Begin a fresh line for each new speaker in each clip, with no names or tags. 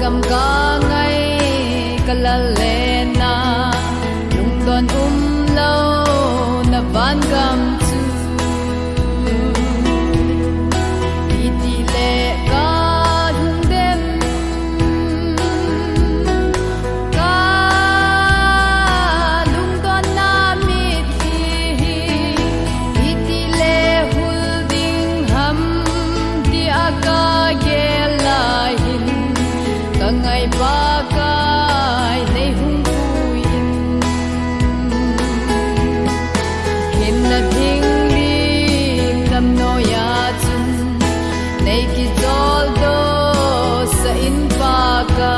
gam ka ngai kalalena lung don lo na van gam chu itile ka hung dem ka lung don na mit hi itile hul ding ham di aga gela hin ka ngai ba kai nei hung puin hin na thing ling dam no ya chun nei ki zol do sa in pa ka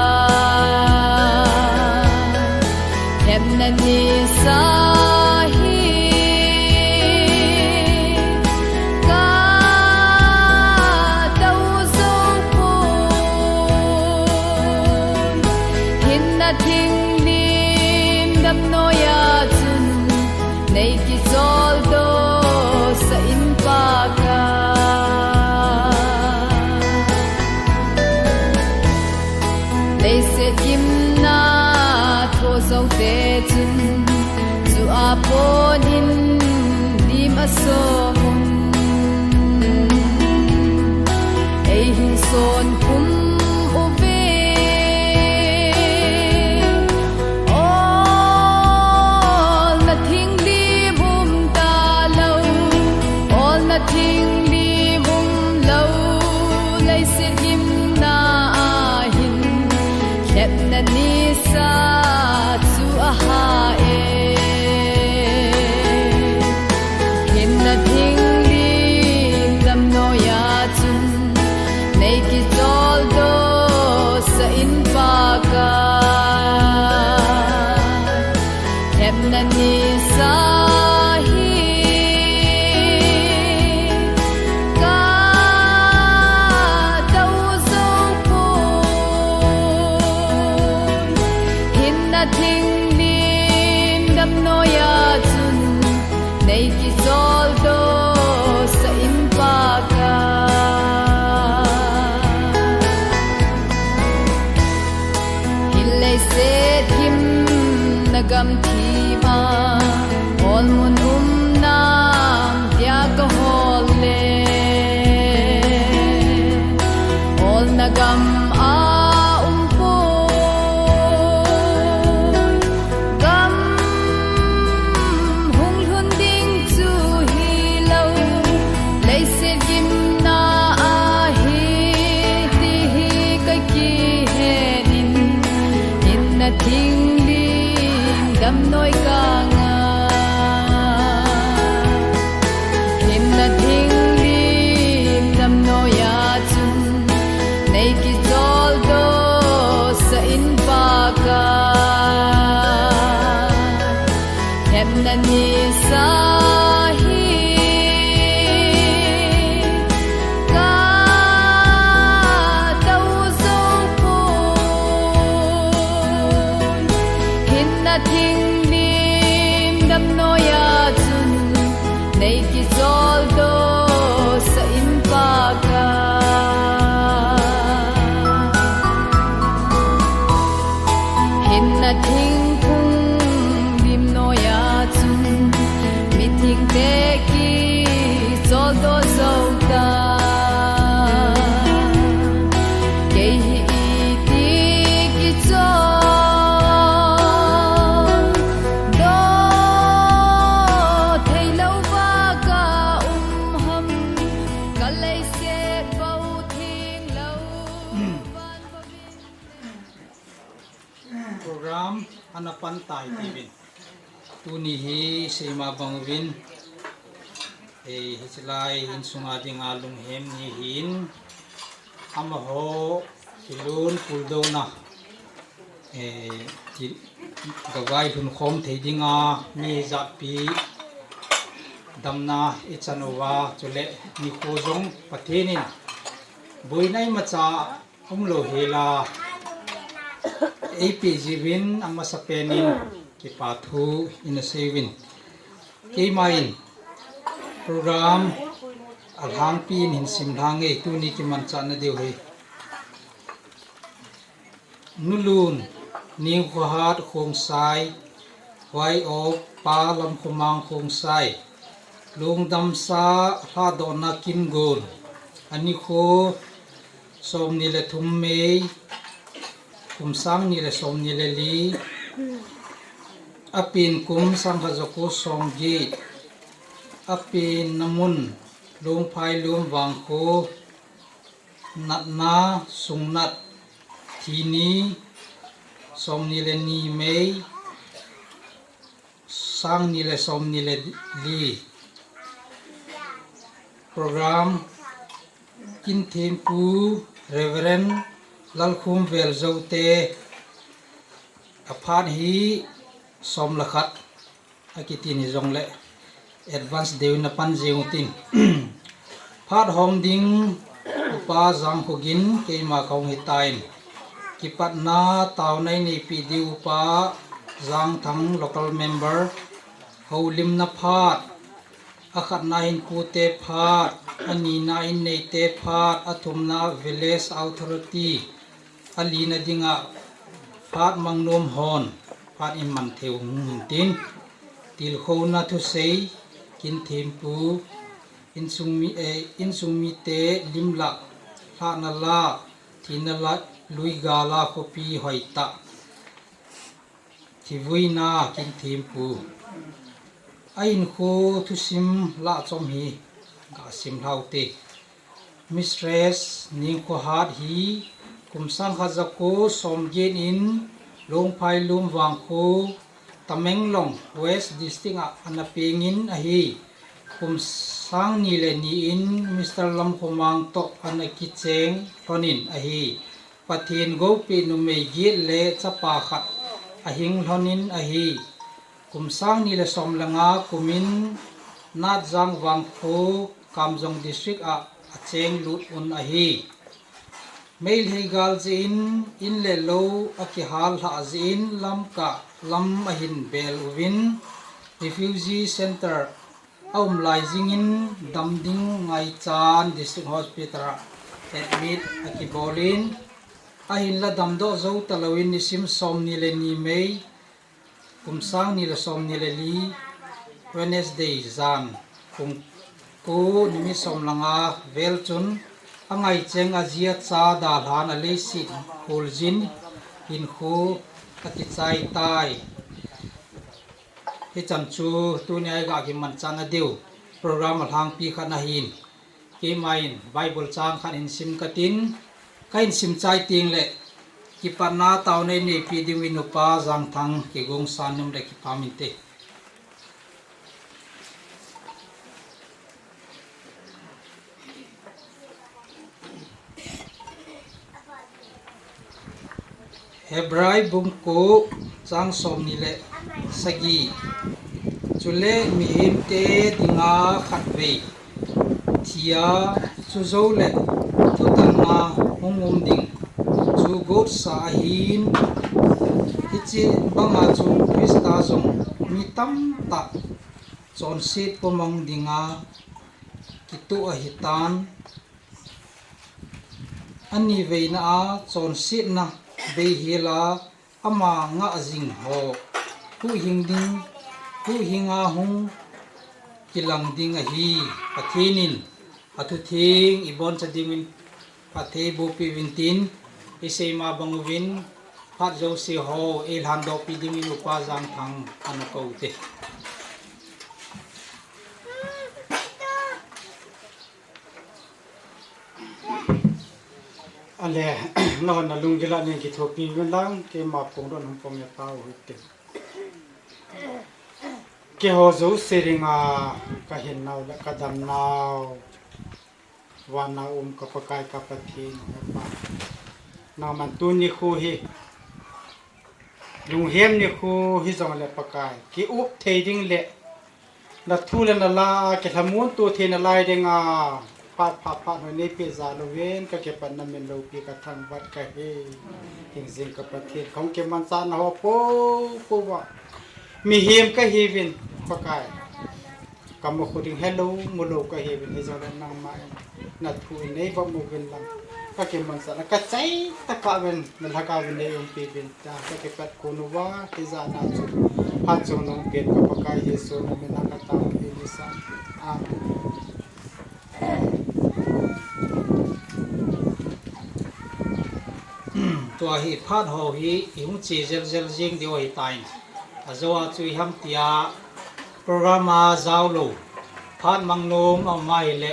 hem na ni sa hi ka tau zo pu hin na thing lim dam no ya chun nei ki zol do sa in pa ka nei se kim na tho zo te chun chu a pon hin dim a so mun ei hin son kum u ve all na thing li bum ta lo all na thing li bum lo lai se kim na a hin khep na ni sa chu a ha e hin na thing li dam no ya chun nei ki zol do sa in pa ka khep na ni sa hi ka tau zo pu hin na thing lim dam no ya chun nei ki zol do sa in pa ka hin lei se thim na gam thi ma ol mun nam tia ka hol le ol na gam a pu gam hung hun ding chu hi lo lai se gim na a hi ti hi ka ki he nin in na thing lim dam noi ka nga in na thing lim dam no ya chun nei ki zol do sa in pa ka hem na ni sa hi ka tau zo pu hin na thing lim dam no ya chun nei ki zol do sa in pa ka hin na thing khung lim no ya chun mi thing te ki zol do zo ta ke hi ti ki zol do thei lo ba ka ham ka lei se bau thing lo van ba
program anapan tai tivin tu ni hi sema bangwin e hislai hin sunga ding alung hem ni hin ama ho hilun puldona e gawai hun khom theidinga mi zapi damna ichanova chule ni khojong pathenin boinai macha umlo hela APG-win ang masapenin ki pathu inasewin ki main program alhang pin hin simdhange tu ni ki mancha na deu he นุลูนนิวขวาดโคงไซไว้ออกปาลำขมังโคงไซลุงดำซาลาดอนากินโกนอันนี้โคสมนิเลทุมเมย์คุมสังนิเลสมนิเลลีอปินคุมสังขจกุสองจีอปินนมุนลุงไพลุงวังโคนัดนาสุงนัดทีนี้สมนิเลนีเมย์สังนิเลสมนิเลลีโปรแกรมกินเทมปูเรเวเรนลัลคุมเวลเจ้าเตอพาร์ฮีสมลักขัดอากิตินิจงเล่แอดวานซ์เดวินปันเจงตินพาร์ฮอมดิงอุปาจังหกินเกมาเขาหิตายกิปัตนาตาวในนิปีดิอุปาจังทั้ง local member เขาลิมนาพาร์อาขัดนาอินคูเตพาร์อันนี้นาอินเนเตพาร์อัตุมนา village authority อันลีนาดิงะพาร์มังนมฮอนพาร์อิมันเทวหินตินติลโคนาทุเซกินเทมปูอินซุมิเตลิมลักพานาลาทินาลาลุยกาลาโคปีหอยตะทิวุยนากินเทมปูไอ้อินโคทุสิมละจอมฮีกาสิมเท่าเตมิสเตรสนิงโคฮาร์ฮีคุมสังขจักโคสมเย็นอินลงไพลุมวังโคตะเมงลงเวสดิสติงอันเปียงินอฮีคุมสังนิเลนีอินมิสเตอร์ลำขมังตกอันกิเจงตอนินอฮีปะเทียนโกปีนุเมยิเลจะปาขัดอหิงทอนินอฮีคุมสังนิเลสมลงาคุมินนาจังวังโคกำจงดิสตริกอาเจงลุดอุนอฮีเมลฮิกาลจีนอินเลโลอากิฮาลฮาจีนลำกะลำอหินเบลวิน refugee center เอามลายจิงอินดัมดิงไงจานดิสตริกฮอสพิทอลแอดมิดอากิบอลินอหินละดัมโดโจตะลวินนิสิมสมนิเลนีเมย์คุมสังนิเลสมนิเลลี Wednesday จานคุมกูนิมิสมลังอาเวลจุนอังไงเจงอาเจียซาดาลานอเลสินโฮลจินอินโคตะกิใจตายที่จันจูตัวนี้ก็กิมันจันอดิวโปรแกรมทางปีขันหินเกมายน์ไบเบิลจางขันอินซิมกตินก็อินซิมใจติงเละกิปันนาตาวในนี้ปีดิวินุปาจังทังกิกงสานยมเด็กกิปามินเตเฮบรายบุงโกจังสมนิเลสกีจุเลมีหิมเตดิงาขัดเวทียจูโจเลทุตันนาหงมดิงจูโกดสาหินฮิจิบังอาจูวิสตาจงมีตั้มตักจอนซีปมังดิงากิตุอหิตานอันนี้เวน่าจอนซีนะเบฮิลาอามาง่าจิงโฮผู้หิงดิงผู้หิงอาหงกิลังดิงอฮีปะเทนินอัตุทิงอีบอนจะดิงวินปะเทบุปีวินตินอิเซมาบังวินพัดเจ้าสิโฮเอลฮันโดปีดิงวินอุปาจังทังอันโกเตอันเล่นอนลุงกิลานี่กิทปีกันลังเกมาปงดอนหงปงยาเต้าหิตเกฮอจูเซริงากะเห็นนาวและกะดำนาววานาอุมกะปะกายกะปะทีนนามันตุนิคูฮิลุงเฮมนิคูฮิจงเลปะกายกิอุเทดิงเลนัทูเลนลาเกทมุนตัวเทนลายเดงาพาหนี่ปีซาโลเวนก็เก็บปันน้ำมันโลปีกระทั่งวัดกะเฮหิงสิงกับประเทศของเก็บมันซานหัวปูวะมีเฮมก็เฮวินปะกายกำมือคุดิงเฮลโลมุโลก็เฮวินให้เจ้าเล่นนางไม้นัดพูนในวัดมุกินลัง
ka ke man sa ka chai ta ka ben mel ha ka ben le um pe ben ta ka ke pat ko no wa te za na chu ha chu no ke ka pa ka yesu na me na ka ta pe ni sa amen
tua hi phat ho hi hung chi zel zel jing dio hi tai azoa chui ham tia programa zawlo phat mangnum au mai le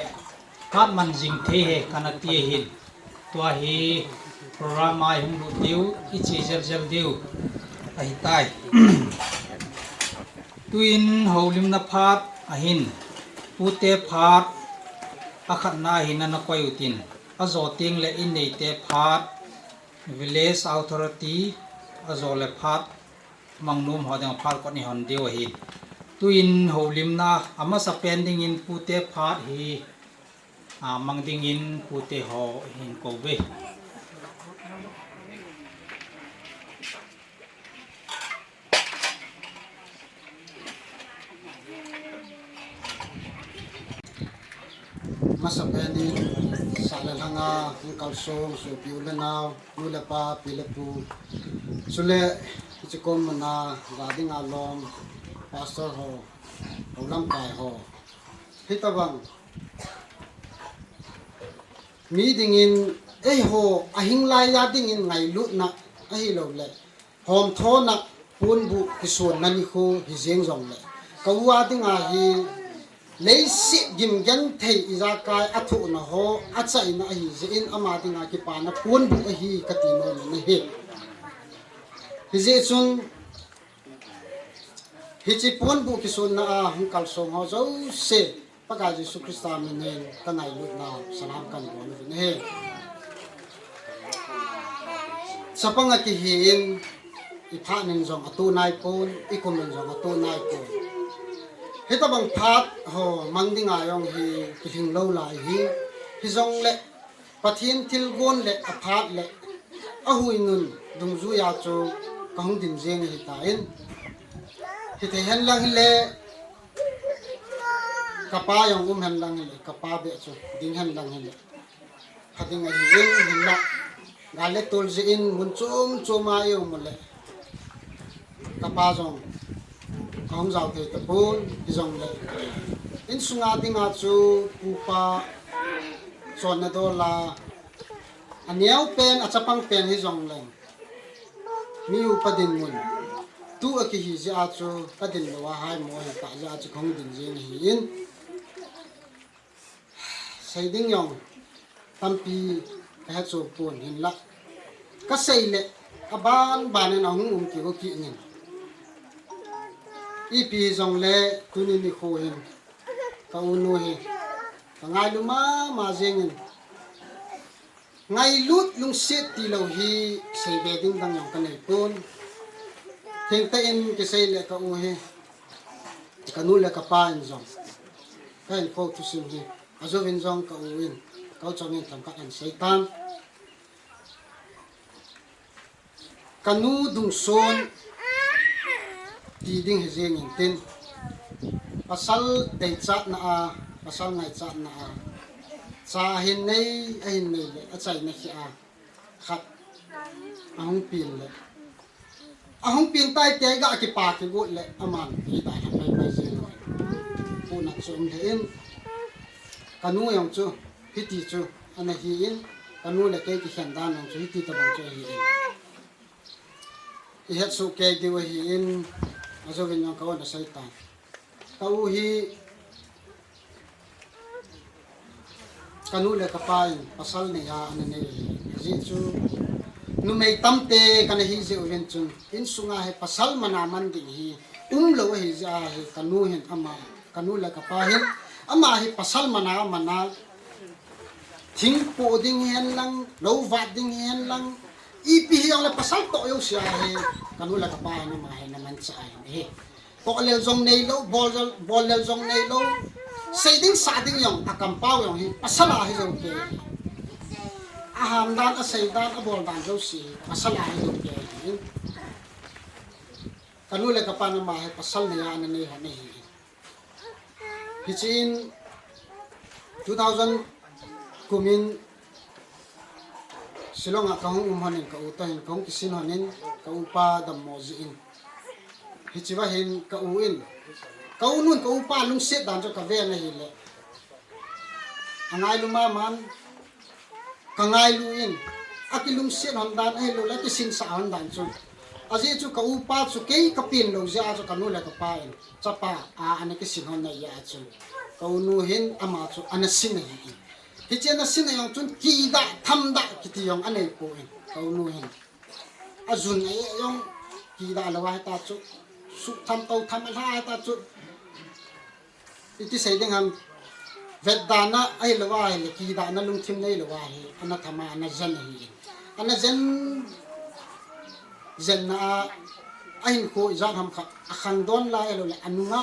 phat man jing the he kana tie hin tua hi programa hung lu tiu i chi zel zel dio ai tai tuin holim na phat ahin pute phat akhat na hin na koi utin azo ting le in nei te phat village authority azole phat mangnum hodang phat ko ni hon deu hi tuin holim na ama sa pending in pute phat hi mangding in pute ho hin ko be
masapeni salalanga kalsong so piulana nulapa pilapu sule chikom na gading alom pastor ho ulam kai ho hitabang meeting in ho ahing lai ya ding in ngai lut na ahi lo le hom tho na pun bu kisun nani khu hi jeng jong le kawa ding a hi lấy sĩ gim gen thầy ra cái ắt thụ nó ho ắt chạy nó hi in ama thì ngài cái pan nó cuốn bu hi cái tin nó này hết hi dễ chun hi chỉ cuốn bu cái xuân na hung kal song ho zo se pakai Jesus Christa mình nên cái này lúc nào salam kan bo nó hết sapang cái hin ipha ning jong atu nai pon ikomen jong atu nai pon hita bang phat ho mangding ayong hi kiling lo lai hi zong le pathin til gon le aphat le a hui nun dung zu ya chu kahung din jeng hi ta in hi te hen lang le kapa yong hen lang le kapa be chu ding hen lang le khating a hi in hin la gale tol je in mun chum chuma yo mo le kapa jong không giàu thì tập bốn đi dòng đấy in sunga đi ngã chu upa chọn na đó là anh éo pen à chapang pen hi dòng lên mi upa din mun tu ở cái hi ja chu cái din lo hai mo hi ta ja chu không din jing hi in sai ding yong tampi cái chu pon hin la cái sai le aban ban na hung ki ko ki nin ipi zong le tunin ni kho hin ka unu hi ka ngai lu ma jeng in ngai lut lung set ti lo hi sei be ding dang yong ka nei pon theng ta in ke sei le ka u hi ka nu le ka pa in zong ka in ko tu sim hi azo vin zong ka u in ka chong in tham ka an sei tan ka nu dung son ti ding he jeng in tin pasal dei chat na pasal ngai chat na cha hin nei a hin nei le a chai na khi khat ahung pin tai te ga ki pa ki go le aman hi ta ha pai pai jeng pu na chum the in kanu yong chu hi ti chu ana hi in kanu le ke ki khan dan nong chu hi ti ta bang chu hi in i het su ke di wa hi in aso vin yong kawan da saitan kau hi kanu le kapai pasal ne ya ane ne ji chu nu mei tamte kana hi je uven chun in sunga he pasal mana man ding hi lo hi ja he kanu hen ama kanu le kapai ama hi pasal mana thing po ding hen lang lo va ding hen lang ipi hi le pasal to yo sia he kanu le kapai na ma he na man cha he to le jong nei lo bol le jong nei lo sei ding sa ding yong akam pau yong hi pasala hi jong ke aham dan a sei dan a bol dan jo si pasala hi jong ke kanu le kapan ma he pasal ne ya ne ha ne hi chin 2000 kumin silonga kahung hanin ka utahin kahung kisin hanin ka upa dam moziin hichiwa hin ka uin ka unun ka upa lung set dan cho ka ve na hile angai luma man ka ngai luin akilung set hon dan ai lo la kisin sa hon dan cho aji chu ka upa chu ke ka pin lo ja cho ka nu la ka pa in chapa a ane kisin hon na ya chu ka unu hin ama chu anasin hi hichena sin ayong chun ki da tham da kiti yong anei po en kau nu hen azun ai yong ki da lawa ta chu su tham tau tham la ta chu iti sei ding ham vedana ai lawa le ki da na lung thim nei lawa hi ana thama ana zen hi ana zen na ai ko izan ham kha akhang don la elo le anunga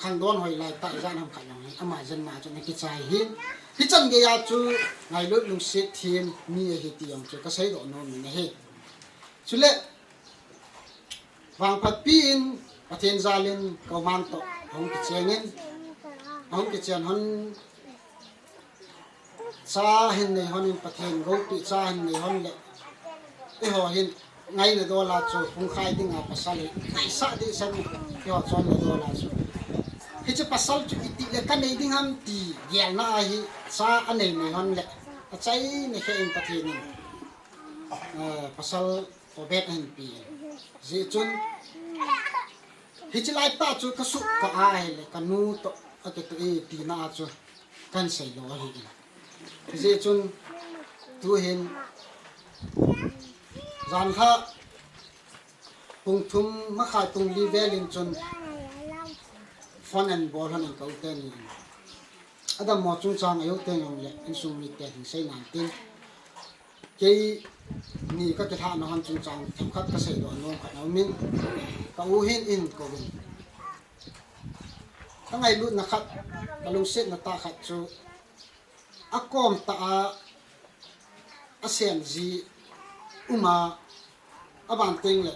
khang don hoi lai ta izan ham kha yong ama zen ma chu ne ki chai hin hi chang ge ya chu ngai lut lung se thiem ni hi ti yong chu ka sai do no mi ne he chule wang phat pin pathen zalin ko man to hong ki chengen hong ki chen hon sa hin nei hon pathen go pi cha hin nei hon le e ho hin ngai na do la chu hung khai ding a pasali ngai sa di san yo chon na do la chu hi chu pasal chu ti le kan nei ding ham ti gel na hi sa anei nei hon le a chai ne he in pathen ni pasal obet hin pi ji chun hi chi lai ta chu ka su ka ai le ka nu to a ke tu e ti na chu kan sei lo hi ji chun tu hin zan kha pung thum ma khai pung li velin chun fon and ball han ka uten ni adam mo chung chang ayo ten yong le in sum mi te hin sei nan tin ke ni ka ke tha na han chung chang tham khat ka sei do no ka na min ka u hin in ko win ka ngai lu na khat ka lu set na ta khat chu akom ta a sen ji uma aban ting le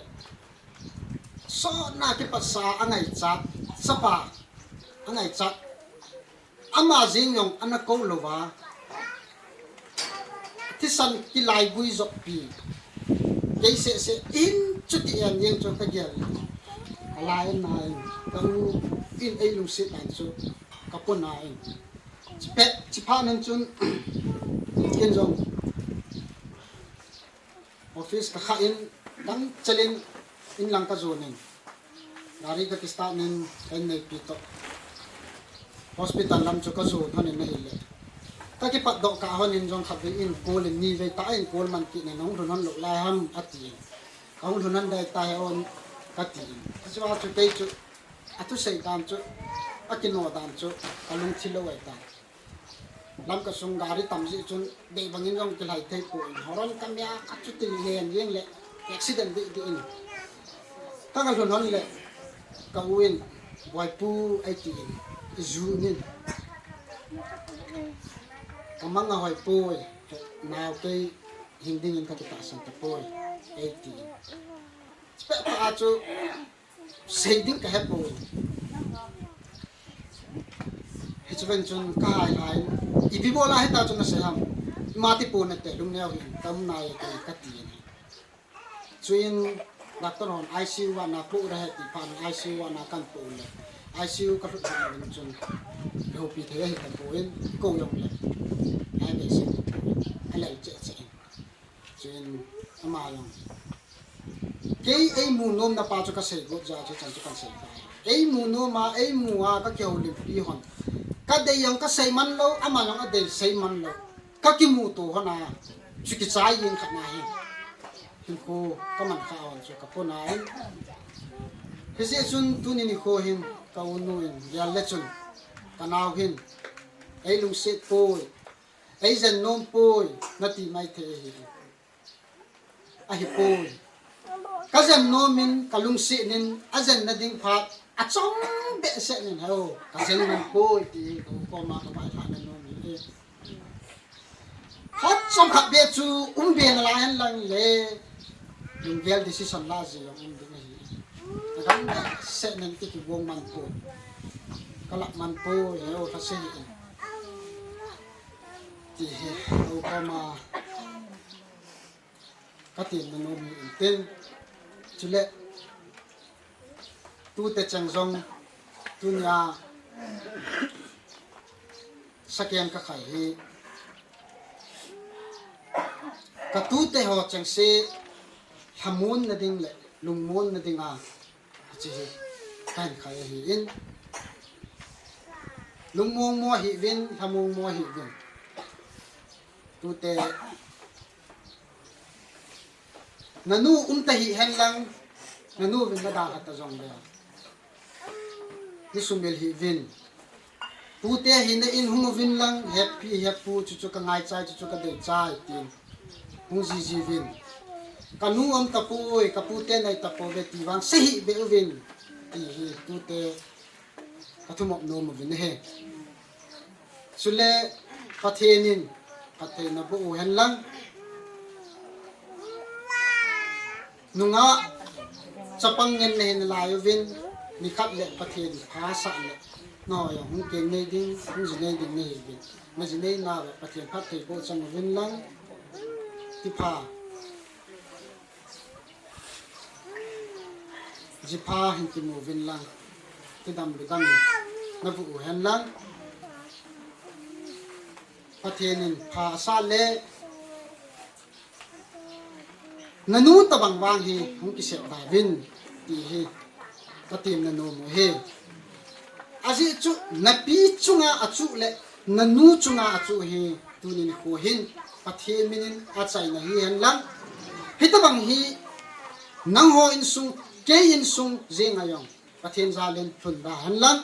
so na ke pasa angai chat sapa angai chat ama jing yong anako lova tisan ki lai gui zok pi ke se in chuti an yeng cho ka gel alai nai ka in ai lu se tan chu ka pon nai chi pa nan chun ken jong office ka kha in dang chalin in lang ka zonin dari ka kista nin en nei pito hospital lam chu ka zo thanin nei le ta ki pat do ka honin jong khabi in kol ni ve ta in kol man ki ne nong thon lo la ham ati ka hon thon dai ta on ka ti chu wa chu te chu atu sei dam chu akino dam chu kalung thilo wa ta lam ka sung gari tam ji chun de bangin jong ki lai thei ko horon kam ya ka chu ti len yeng le accident di in ta ka thon le ka win boy pu ai ti zu nin kamanga hoy pu now ke hinding in ka ta san ta pu 80 spe pa chu saving ka hepo hichwen chun ka hai ibi bola heta chun se ham mati pu na te lung ne hin tam nai ka ti ni chuin doctor on ICU wa na pu ra heti pan ICU wa na kan pu le ICU ka fu chun ho pi the hi ka pu in ko yong le ai be se alai che chuin ama yong ke ai mu nom na pa chu ka se go ja chu chan chu kan se ai mu no ma ai mu a ka kyo lim pi hon ka de yang ka sei man lo ama long a de sei man lo ka ki mu to hona chu ki chai yin kha na hin hin ko ka man kha on chu ka po na hin he se chun tu ni ko hin ka unu in ya le chun ka naw hin ai lung se po ai zen nom po na ti mai the hi a hi po kazan nomin kalung si nin azan na ding phat achong be se nin ho kazan man po ti ko ma ka ba na nomin e hot som khat be chu be na la han lang le yung gel decision la ji yung um ding hi kadang se nin ti ki wong man po kalak man po yo ka se ti ho ko ma patin na no mi intin chule tu te changjong tunya sakyan ka khai hi ka tu te ho chang se hamun na ding le lungmun na ding a chi hi kan khai hi in lungmong mo hi vin hamung mo hi vin tu te nanu ta hi hen lang nanu vin na da ka ta jong le ni sumel hi vin tu te hi na in hung vin lang happy happy chu chu ka ngai chai chu chu ka de chai tin hung ji vin kanu ta pu oi ka pu te nai ta po be ti wang se hi be vin ti hi tu te ka thu mok no mo vin he sule pathenin pathena bu hen lang nunga chapang ngen ne hin la yo vin ni khat le pathen pha sa le no yo hung ke ne ding hung ji ne ding ne hi ma ji ne na ba pathen phat thei bo chang vin lang ti pha ji pha hin ti mo vin lang ti dam bi dam na bu hen lang pathenin pha sa le nanu tabang wang hi hung ki se da vin ti hi patim nanu mo he aji chu napi chunga achu le nanu chunga achu hi tunin ko hin pathem minin achai na hi hen lang hitabang hi nang ho in sung ke in sung zenga yong pathem zalen thun da han lang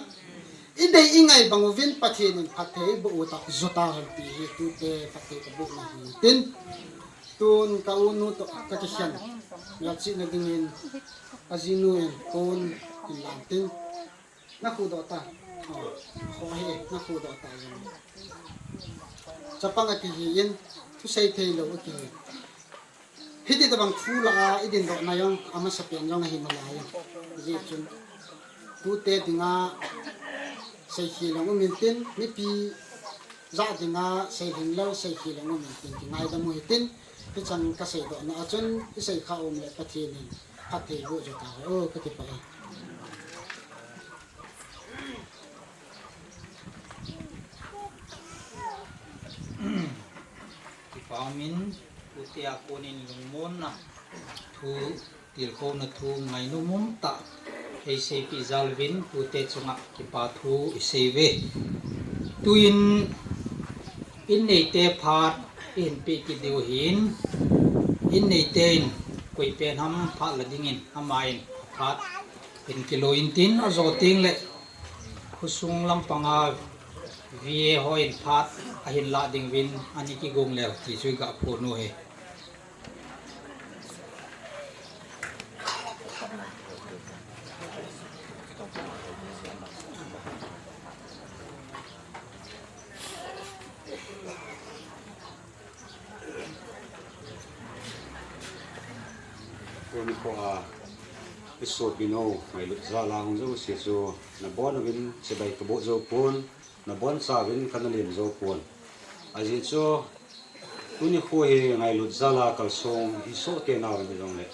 idei ingai bangovin pathenin pathei bu ta zota han ti hi tu te pathei ka bu na hi tin tun ka unu to ka ti hian ya chi na dingin azinu en kon in lang tin na khu do ta ho he na khu do ta yin chapang ati hi in tu sei thei lo ki hiti ta bang thu la idin do na yong ama sa pen yong hi ma la yong ji chun tu te dinga sei hi lo min tin mi pi za dinga sei hin lo sei hi lo min tin ngai da mo tin ti chang ka sei do na chun ti sei kha om le pathin ni pathei bo jo ta o ka ti pa
Pamin utia konin lungmon na thu til ko na thu ngai no mum ta ei se pi zalvin ute chunga ki pa thu iseve tuin in nei te phat in pi ki deu hin in nei ten koi pen ham pha la dingin hamain phat in kilo in tin azo ting le khusung lam panga vie hoin phat a hin la ding win ani ki gong le ti chui ga pho no he
Kung ko episode bino may lutza lang zo si so na bon win sabay kabo zo pon na bon sa win kanalim zo pon azin so tuni ko he ngai lutza la kalsong iso ke na win jong le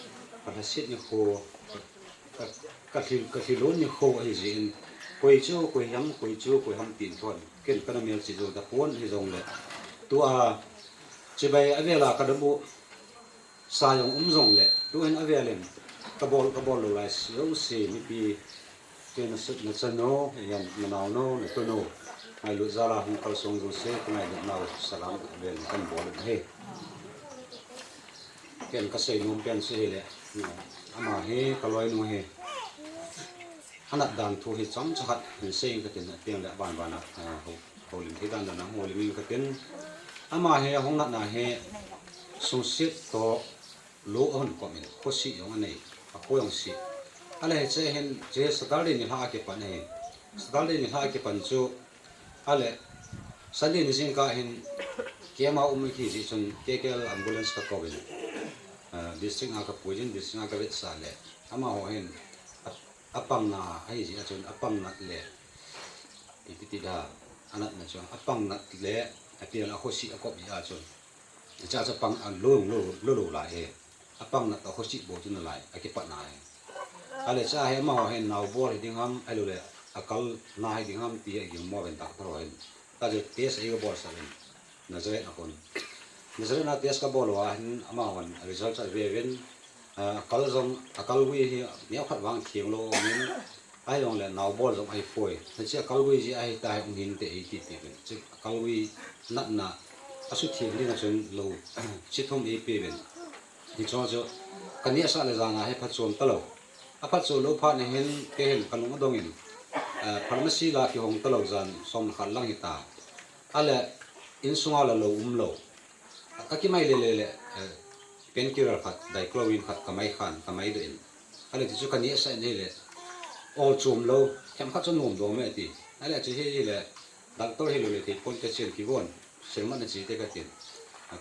patasit ni ko kathilon ni ko ai zin koi chu koi ham tin thon ken kanamel si zo da pon hi jong le tu a sabay avela kadabu sa yong zong le tu en avelem kabol lo lai yo se mi pi ke na sut na chano yan manao no na to no ai lu zala hung kal song zo se ngai na naw salam vel kan bol he ken ka sei num pen se le ama he kaloi no he hanat dan thu hi cham chahat ni sei ka tin tiang la ban ban na ho lim thi dan na ho lim ka tin ama he hong na he sung sit to lo on komen khosi yong nei a khoyong si ale che hen je sadali ni ha ke pan he sadali ni ha ke pan chu ale sadi ni sing ka hen kema ki ji chun kekel ambulance ka covid district aka poison district aka vet sale ama ho hen apam na ai ji chun apam na le ipiti da anat na chun apam na le apial a khosi a ko bi a chun cha cha pang an lo la he apang na to hosi bo tu na lai akipat na ai ale cha he ma he nau bo ding ham alu le akal na he ding ham ti gi mo ben tak ro hen ta je tes e bo sa len nazare na kon nazare na tes ka bo lo a hin ama wan result sa ve ven akal zong akal wi hi ne khat wang thieng lo min ai long le nau bo zong ai foi ta che akal wi ji ai ta ung hin te e ti ti ben che akal wi nat na asu thieng ni na chen lo chi thom e pe ben ni cho cho kania sa le zanga he phat chom ta lo a phat chu lo pha ne hen ke hen kalung dong in pharmacy la ki hong ta lo zan som khat lang hi ta ale in sunga la lo lo ka ki mai le painkiller khat diclofenac khat kamai khan kamai do in ale ti chu kania sa ne le all chum lo kem khat chu nom do me ti ale chi he le doctor he lo le ti point chen ki gon selma na chi te ka tin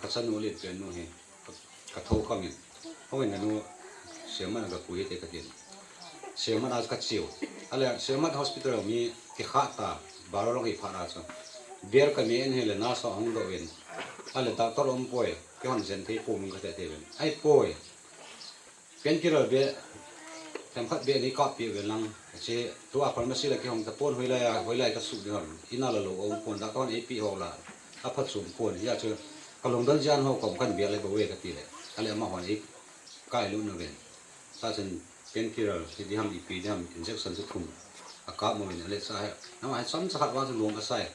ka chan no le pen no he ka tho ka min hoi na no selma na ka pui te ka tin selma na ka chiu ale selma hospital mi ki kha ta baro ro ki pha na cha ber ka me en he le na so hong do wen ale doctor om poi ke hon zen te pu min ka te wen ai poi painkiller be tham khat be ni ka pi wen lang che tu a pharmacy la ki hong ta pon hoi lai ka su de hon ina la lo om pon da ka ni pi ho la a phat sum pon ya chu kalong dal jan ho kom kan be le bo we ka ti le ale ma hon ik kai lu no wen sa chen painkiller ti di ham ip di ham injection chu thum a ka mo wen ale sa ha na ma sam sa khat wa chu long ka sai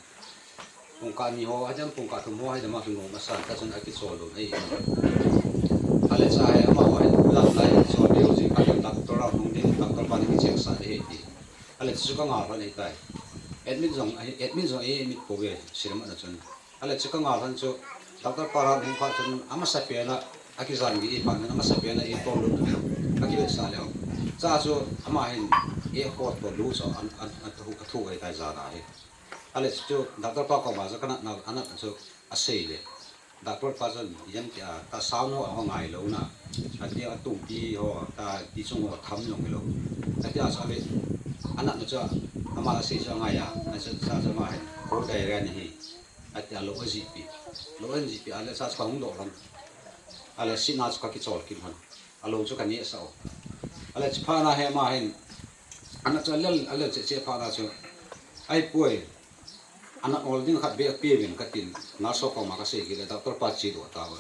pung ka ni ho a jam pung ka thum ho ha ma chu long ka sa ta chen a ki so lo ei ale sa ha ma ho la lai so de ho ji ka doctor ra hong din doctor pa ni ki check sa de ti ale chu ka nga ra nei tai admit zong e mit po ge siram na chen ale chu ka nga ran chu doctor pa ra hong ka chen ama sa pe na aki zan gi pa na ama sa pe na e to lu aki le sa le cha chu ama hin e ho to lu so an thu ai tai za da he ale chu doctor pa ko ma za kana na ana chu a sei le doctor pa chen yan ti a ta sao no ho ngai lo na a ti a tung pi ho ta ti chung ho tham long lo ta ti a sa le ana no cha ama la sei cha ngai ya na cha cha ma he ko dai ra ni hi a ti a lo ji pi ale sa cha hong do ram ale si na cha ki chol ki han alo chu kan ni sa o ale chi pha na he ma hen ana cha lel ale che pha na chu ai poi ana olding khat be pe ben katin na so ko ma ka se ki le doctor pa chi do ta ba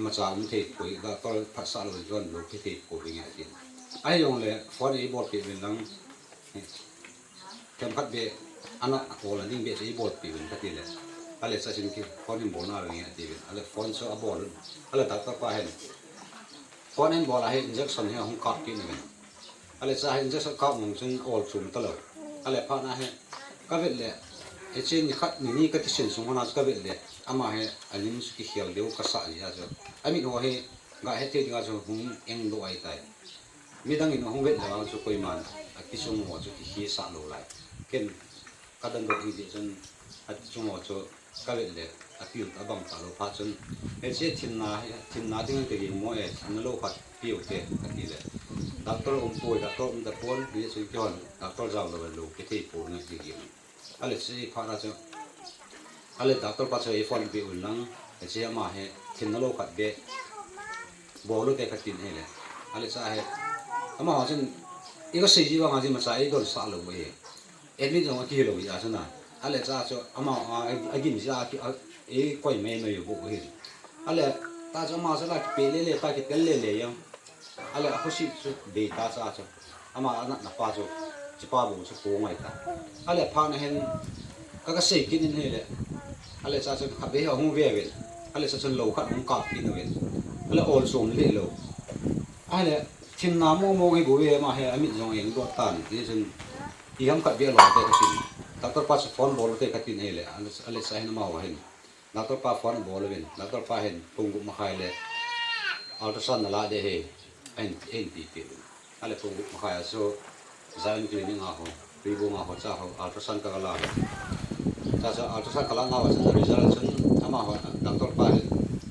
ma cha mu the poi da tol pha sa lo jon lo ki the ko bi ngai tin ai yong le phone e bot pe ben lang kem khat be ana ko la ding be se bot pe ben katin le ale sa sin ki phone bo na ngai ti ben ale phone so a bol ale doctor pa hen phone en bo la he injection he hong kap ki ne ben ale sa injection kap mong chen all chum ta lo ale pha na he ka vet le e chen ni khat ni ka ti sen sung hona ka vet le ama he alim su ki hial deu ka sa ya jo ami no he ga he te ga jo hung eng lo ai tai mi dang in hong vet la jo koi man a ki sung mo jo ki hi sa lo lai ken ka dan do hi chen a ti sung mo jo ka vet le a pi ta bang ta lo pha chen e che thin na ding te gi mo e an lo khat pi o te ka ti le doctor om poi doctor om da pon bi su ki hon doctor jaw lo ki te po na ti gi ale si pha ra cho ale doctor pa che phone bi ul lang e che ma he thin na lo khat be bo lo te khatin he le ale sa he ama ha chen e ga sei ji ba ma ji ma sa e do sa lo we e mi jong ki lo ya sa na ale sa cho ama a gi mi sa ki e koi me no yo bo he ale ta cho ma sa la pe le ta ki tel le yang ale a khosi su de ta sa cho ama ana na pa cho chi pa bu su ko ngai ta ale pha na hen ka sei kin in he le ale sa cho kha be ha hu ve ve ale sa chen lo khat hong ka kin ve ale all som le lo ale thin na mo ngai bu ve ma he ami jong eng do tan ti chen i ham ka be lo te ka tin doctor pa phone bol te ka tin he le ale sa hen ma wa hen doctor pa phone bol ven doctor pa hen pung gu ma khai le ultrasound na la de he en ti ale pung gu ma khai so zain cleaning a ho ribu nga ho cha ho ultrasound ka la cha ultrasound ka la nga wa cha result chen ama ho doctor pa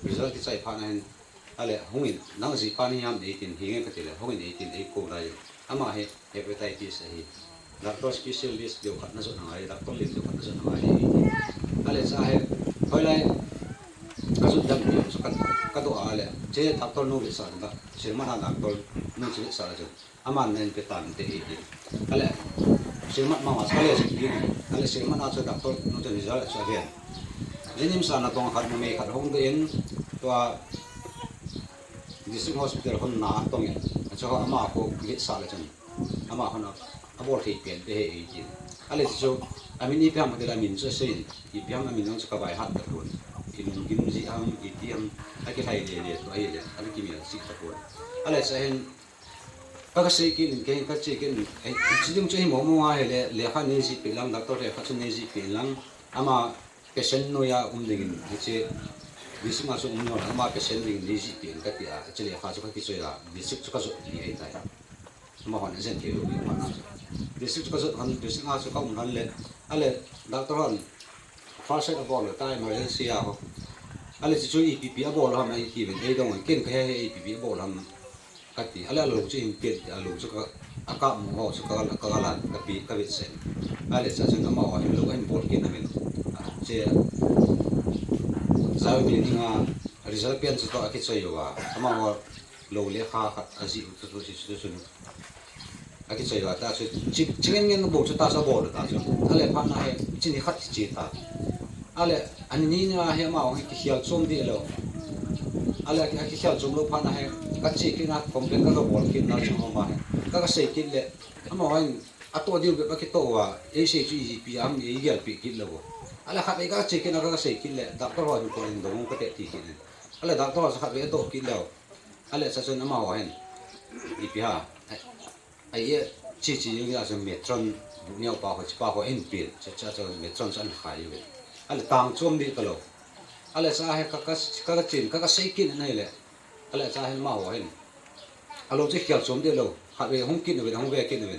result ki chai pha na hen ale hungin nang ji pa ni yam de tin hi nge ka ti le hungin de tin e ko da yo ama he hepatitis hi doctor specialist de khat na so na ai doctor lim de khat na so na ai ale cha he hoi lai ka su dam ni so ka do ale chế đặc tol nu bị sợ đó chế mà đặc tol nu chế sợ rồi aman nên cái tàn thế gì cái lẽ chế mà cái lẽ gì cái lẽ chế mà nó đặc tol nu chế gì rồi sẽ về nên những sản phẩm khát mà mấy khát hông đến tua district hospital hon na tong cho ama ko git sa la chan ama hon abor thi pen te he ji ale cho amin ni pyam de la min se se i pyam amin nong ka bai hat ta ton in gin ji am i tiam a ke thai le to ai le ale ki mi si ta ko ale sa hen ka se ki in ke ka che ke ai ji dum che mo mo a he le kha ne ji pe lam doctor he kha chen ne ji pe lam ama patient no ya dingin che Bisik masuk umur, ama pasien dengan dizi pin kati a, jadi apa juga kisah lah. Bisik juga so dia itu ya. Semua orang sen kiri lebih mana. Bisik juga so kan bisik masuk kau umur le, ale doktor han first aid abol, tai emergency aku. Ale cuci IPP abol ham IPP, dong ken kaya IPP abol ham kati. Ale lalu cuci pin, lalu juga akak mau suka kagalan tapi kawit sen. Ale saya nama orang lalu kan bol ken amin. Saya Saya pilih dengan result pian itu akit saya juga, sama orang lalu lekha asyik itu akit saya juga, tapi jangan yang buat itu tak sabor itu, ale pana he, ini hati cita, ale ani ni he mau he kial som di lo, ale kial som lo pana he, kacik kena komplain kagak bol kena cuma mah he, kagak sedikit le, ama orang atau dia begitu wa, isi piam igal pikir lo. Ala khat ai ka che ke na ka sei kin le doctor ho ko in dong ka te ti kin ala doctor sa khat be to kin lo ala sa sun ma wa hen I pi ha ai ye chi yu ya so metron bu niao pa ho en pi cha metron san khai yu ala tang chom di ka lo ala sa he ka chin ka sei kin nei le ala sa he ma wa hen alo che khial chom de lo khat be hong kin be hong be kin be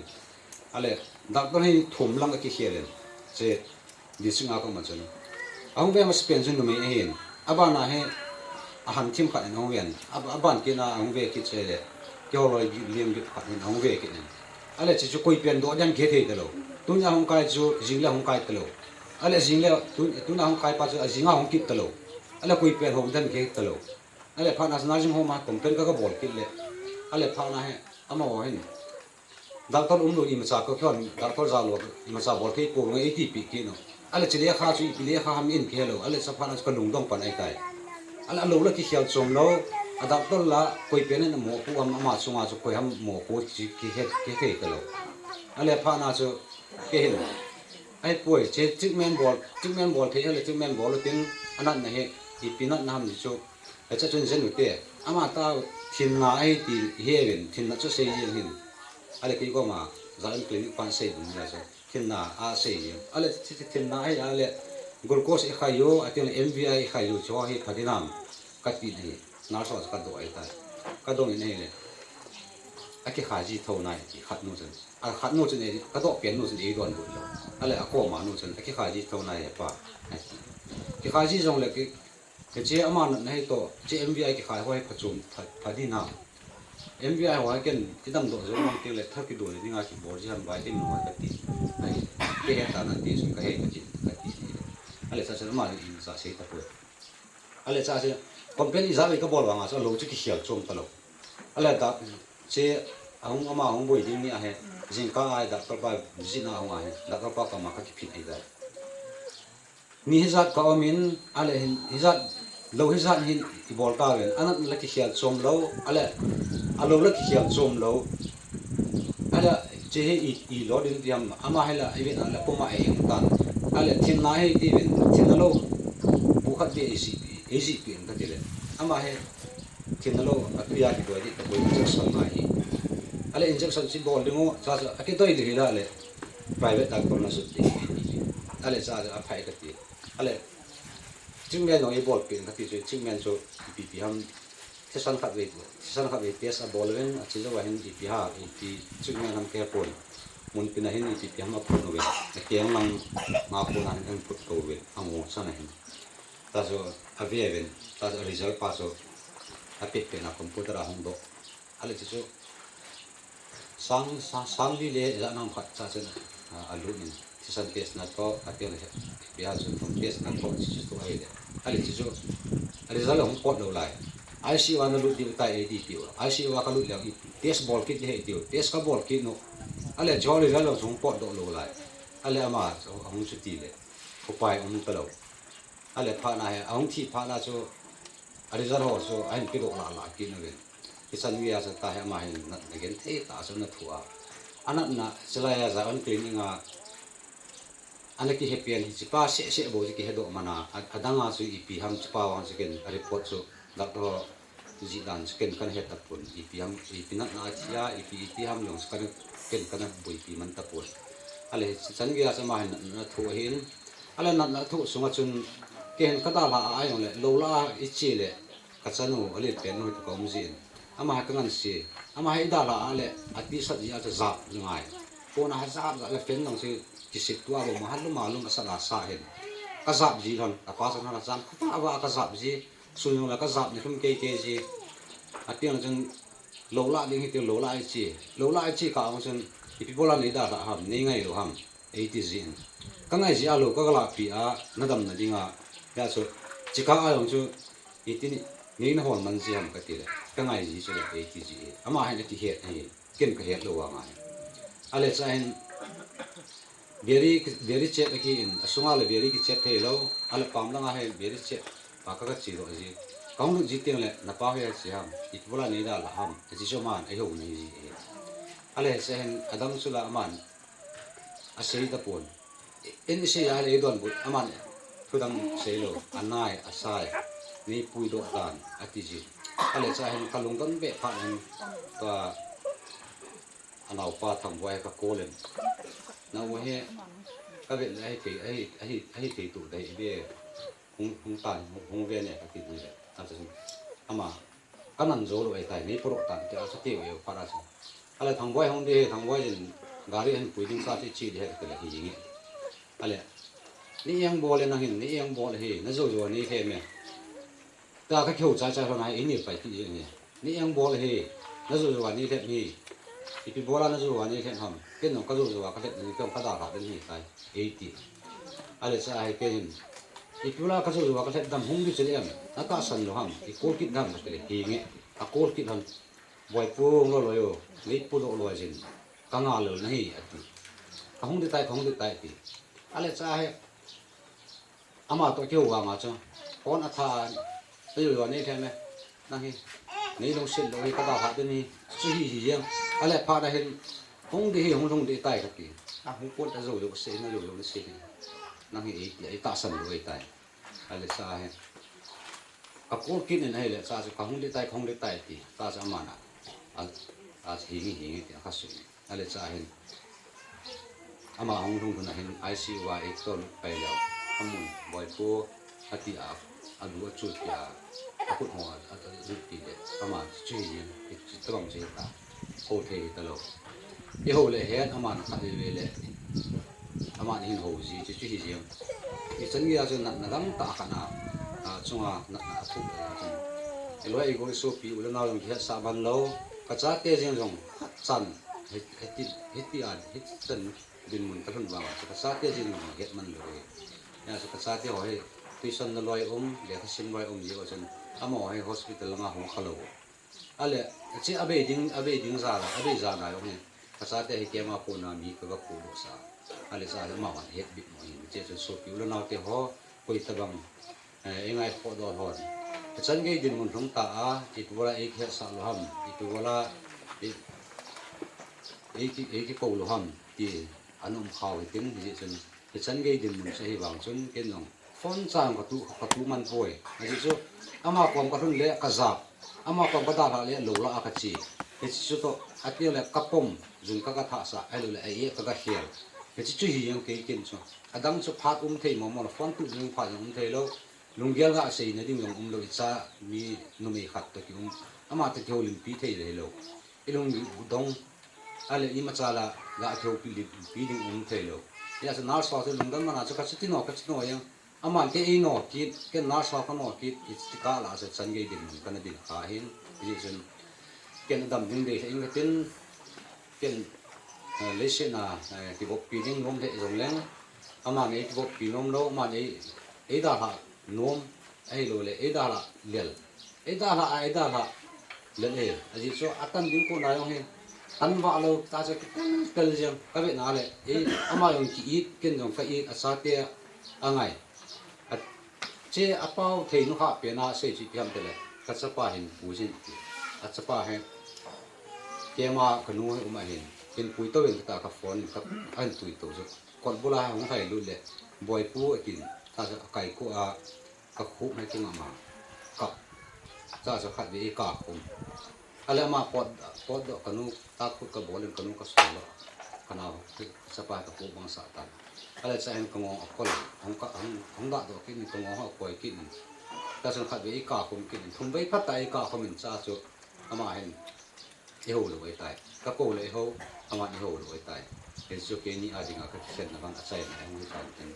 ala doctor he thum lang ka ki khialen che Dising aku macam ni. Aku biar mas pension tu main. Aban nah he, ahan tim kat ni orang. Aban kena aku biar kita le. Kau loi liam kita kat ni aku biar kita. Ale cuci koi pen do jangan kita itu lo. Tu ni aku kai cuci jingla aku kai itu lo. Ale jingla tu ni aku kai pas jingla aku kita lo. Ale koi pen aku dan kita lo. Ale panas najim aku mah komplain kagak bol kita le. Ale panas he, ama orang ni. Doktor umur ini macam kau kan doktor jalu macam bol kita kau ngai itu pikir no. Ale cili kha cui pilih kha ham in kelo ale sapana ska lungdong pan ai tai ala lo la ki khial chom lo adaptor la koi penen mo pu am ma sunga chu koi ham mo ko chi ki he kelo ale phana chu ke hin ai poi che treatment bol the ale treatment bol tin anan na he I pinat nam ni chu ai cha chun sen te ama ta thin na ai ti heven thin na chu sei hin ale ki ko ma zan clinic pan sei dun ya so Kena asai, ale kena ay ale glucose ikayo atin MVI ikayo cuma hi kadinam kati ni narsos kado ay tay kado ni nile aki haji thau nai ki khat nu chen a khat nu chen ni kado pian nu chen e don bu ale ako ma nu chen aki haji thau nai pa ki haji jong le ki che aman nei to che MVI ki khai hoi phachum phadinam MVI hoa ken kidam do zo mang tele thaki do ni nga ki bor ji han bai tin no ka ti ai ke he ta na ti sun ka he ka ti ale sa sa ma in sa se ta pu ale sa se company za ka bol wa nga so lo chi ki hial chom ta lo ale ta che ang ama hong boi ding ni a he jing ka ai da ka ba ji na hong a he da ka pa ka ma ka ki phin ai da ni hizat ka omin ale hizat lo hizat hin I bol ta ven anat la ki hial chom lo ale alo la kiam som lo ala che I lo din tiam ama hela even ala poma e tan ala thin na he even thin lo bu khat de isi pin ta tele ama he thin lo atu ya ki do di ta bo injection ma hi ala injection si bol dingo sa sa aki toi di la le private doctor na su ti ala sa a phai ka ti ala chingmen no e bol pin ka ti chingmen so pp ham sesan khat we tes a bolwen a chizo wa hin ip ha ip chungmen ham ke pon mun pina hin ip ham a pon we a keng lang ma pon an en put ko we amo sana hin ta so a veven ta so result paso a pek pe na computer a hong do ale chizo sang li le za nam khat cha chen a lu in sesan test na to a pe le bi ha so from test na to chizo to ai le ale chizo result hong pot lo lai ICU na lut di tai AD tiu ICU ka lut le test ball kit he tiu test ka ball kit no ale jolly lo chung pot do lo lai ale ama hong chu ti le ko pai ta lo ale pha na he hong thi pha na chu ari zar ho so ain ki do la ki no gen kisan wi asa ta he ma hin na gen the ta so na thua anat na selaya za on cleaning a anaki happy an hi pa se bo ki he do mana adanga su ipi ham pa wang se gen report so dak do ji dan ken kan het tapun ipi ham ipi na chia ipi ham long kan kan bui pi man tapun ale san gi asa ma na thu hin ale na thu sunga chun ken ka da la ai le lo la i chi le ka chanu ale pen no ko mu jin ama ka ngan si ama hai da la ale ati sa ji asa za ngai ko na za le pen nong si ki sik tua bo ma halu malum asa la sa hen ka za ji hon ka pa sa na jam ka wa ka za ji suyong là các dạp này không kê gì, tiếng chân lâu lại đi tiếng lâu lại chi cả ông chân, thì people là này đã hầm này ngay rồi hầm, ấy thì gì, cái này gì alo các loại phi nó đâm là gì ngà, bây giờ chỉ cả ông chứ, ý thì này nó hoàn mình gì hầm cái gì cái này gì chứ là ấy thì gì, mà hay là thì hiện này, kiến cái hiện lâu à mà, ale cho anh very chết cái sung ale very cái chết thế lâu, ale pam lăng hay very chết Maka ka chiro ji kaung lu ji tiang le na pa he chi ham itbola nei da la ham ji so man ai ho ni ji ale se hen adam sula man a sei ta pon en se ya le don bu aman thudang sei lo anai asai ni pui do dan ati ji ale cha hen kalung kan be pha hen ka anau pa thang wai ka kolen na wo he ka be ai te tu dai be hung tan hung ve ne ka ti ni ta chu ama kanan zo lo ai tai ni pro tan ti a sa ti we pa ra chu ale thang boy hung de thang boy jin gari han pui ding sa ti chi de ka le hi ngi ale ni yang bo le na hin ni yang bo le hi na zo zo ni the me ta ka kheu cha cha na ai ni pai ti ni yang bo le hi na zo zo ni the ni ti bo la na zo wa ni the ham ken no ka zo zo wa ka le ni ka da ra de ni tai 80 ale sa ai ke hin Ipula ka so wa ka set dam hung di seliam ata san lo ham ikol kit dam ka le hi nge a kol kit ham boy pu lo yo ni pu lo jin ka nga lo nahi ati ka hung di tai ti ale cha he ama to keu wa ma cho kon atha te yo ne the me na hi ni lo sil lo ka da ha de ni su hi hi yang ale pa da hin hung di tai ka ki a hung kon ta zo yo se na yo se na hi ai ta san lo ai tai ale sa he a kol kin en hele sa ka hung le tai ti ta sa mana a hi ti ka su ale sa he ama hung na hen ICU wa ek to pai lo amun boy po ati a lu chu ya a ku ho a zu ti le ama chu yi ti tong je ta ho the ta lo e ho le he ama na ka le le ama ni ho ji chu hi ji i chângia chân nặng lắm tạ cả nào chung nặng thu cái loạiego số pi ulen nào làm kia sa ban lâu cả cha tê riêng rong chân hết chân bin mun ta phân vào cả cha tê riêng rong hết man rồi nhà cả cha tê hỏi tuy sân là loài để cái sim loài gì ở chân amo hay hospital là ngah khalo ale chỉ abe ding ra này ông cả cha tê hay kia mà phun mi cái phun đồ sa ale sa ma wan het bit mo hin che so pi lo na te ho koi tabang engai pho do hon chan ge din mun thong ta a ti wala ek he sa lo ham ti wala ek ko lo ham ti anum khaw tin ji chen chan ge din mun se hi wang chun ken nong phone chang ka tu man poi ji so ama kom ka thun le ka za ama kom ka da la le lo la ka chi he chi to atia le kapom jun ka tha sa ai lo le ai ka hial cái chú hi yang cái kiến cho, adam cho phát thấy mà phun tụ những phát thấy lâu, lùng gel gạ xây này đi dùng lâu cha mi nôm khát tới cái ama tới theo lim pi thấy đấy lâu, cái lùng đông, ale ima cha là gạ theo pi đi thấy lâu, bây giờ nار sao thì lùng đông mà nào cho cái chuyện nó yang, ama cái nó cái nار sao cái nó cái cả là sẽ chân cái điểm cái này điểm khá hin, cái gì cái adam những đấy anh cái tên cái lấy xe na thì bộ pin những nôm thế dùng lên, ama này thì bộ pin nôm đâu mà này ấy đã là nôm ấy rồi lại ấy đã là liền eda la le aji so atan din ko na yong he tan wa lo ta so kal jang ka be na le ama yong ki i ken yong ka i asate angai at che apau thei nu ha pe na se chi piam te le ka sa pa hin pu jin at sa pa he ke ma ka nu he ma hin ken pui to wen ta ka phone ka an tui to so kon bula hong thai lu le boy pu akin ta sa kai ko a ka khu mai tu ma ka ta sa khat bi ka kum ala ma pot do kanu ta khu ka bolen kanu ka so lo kana sa pa ka khu bang sa ta ala sa en ko akol hong da do kin ko ha ko kin ta sa khat bi ka kum kin thum bai phat tai ka ko min cha chu ama hen e ho lo bai tai ka ko le ho ama e ho lo bai tai en so ke ni adinga ka sen na bang asai na ngi sa ten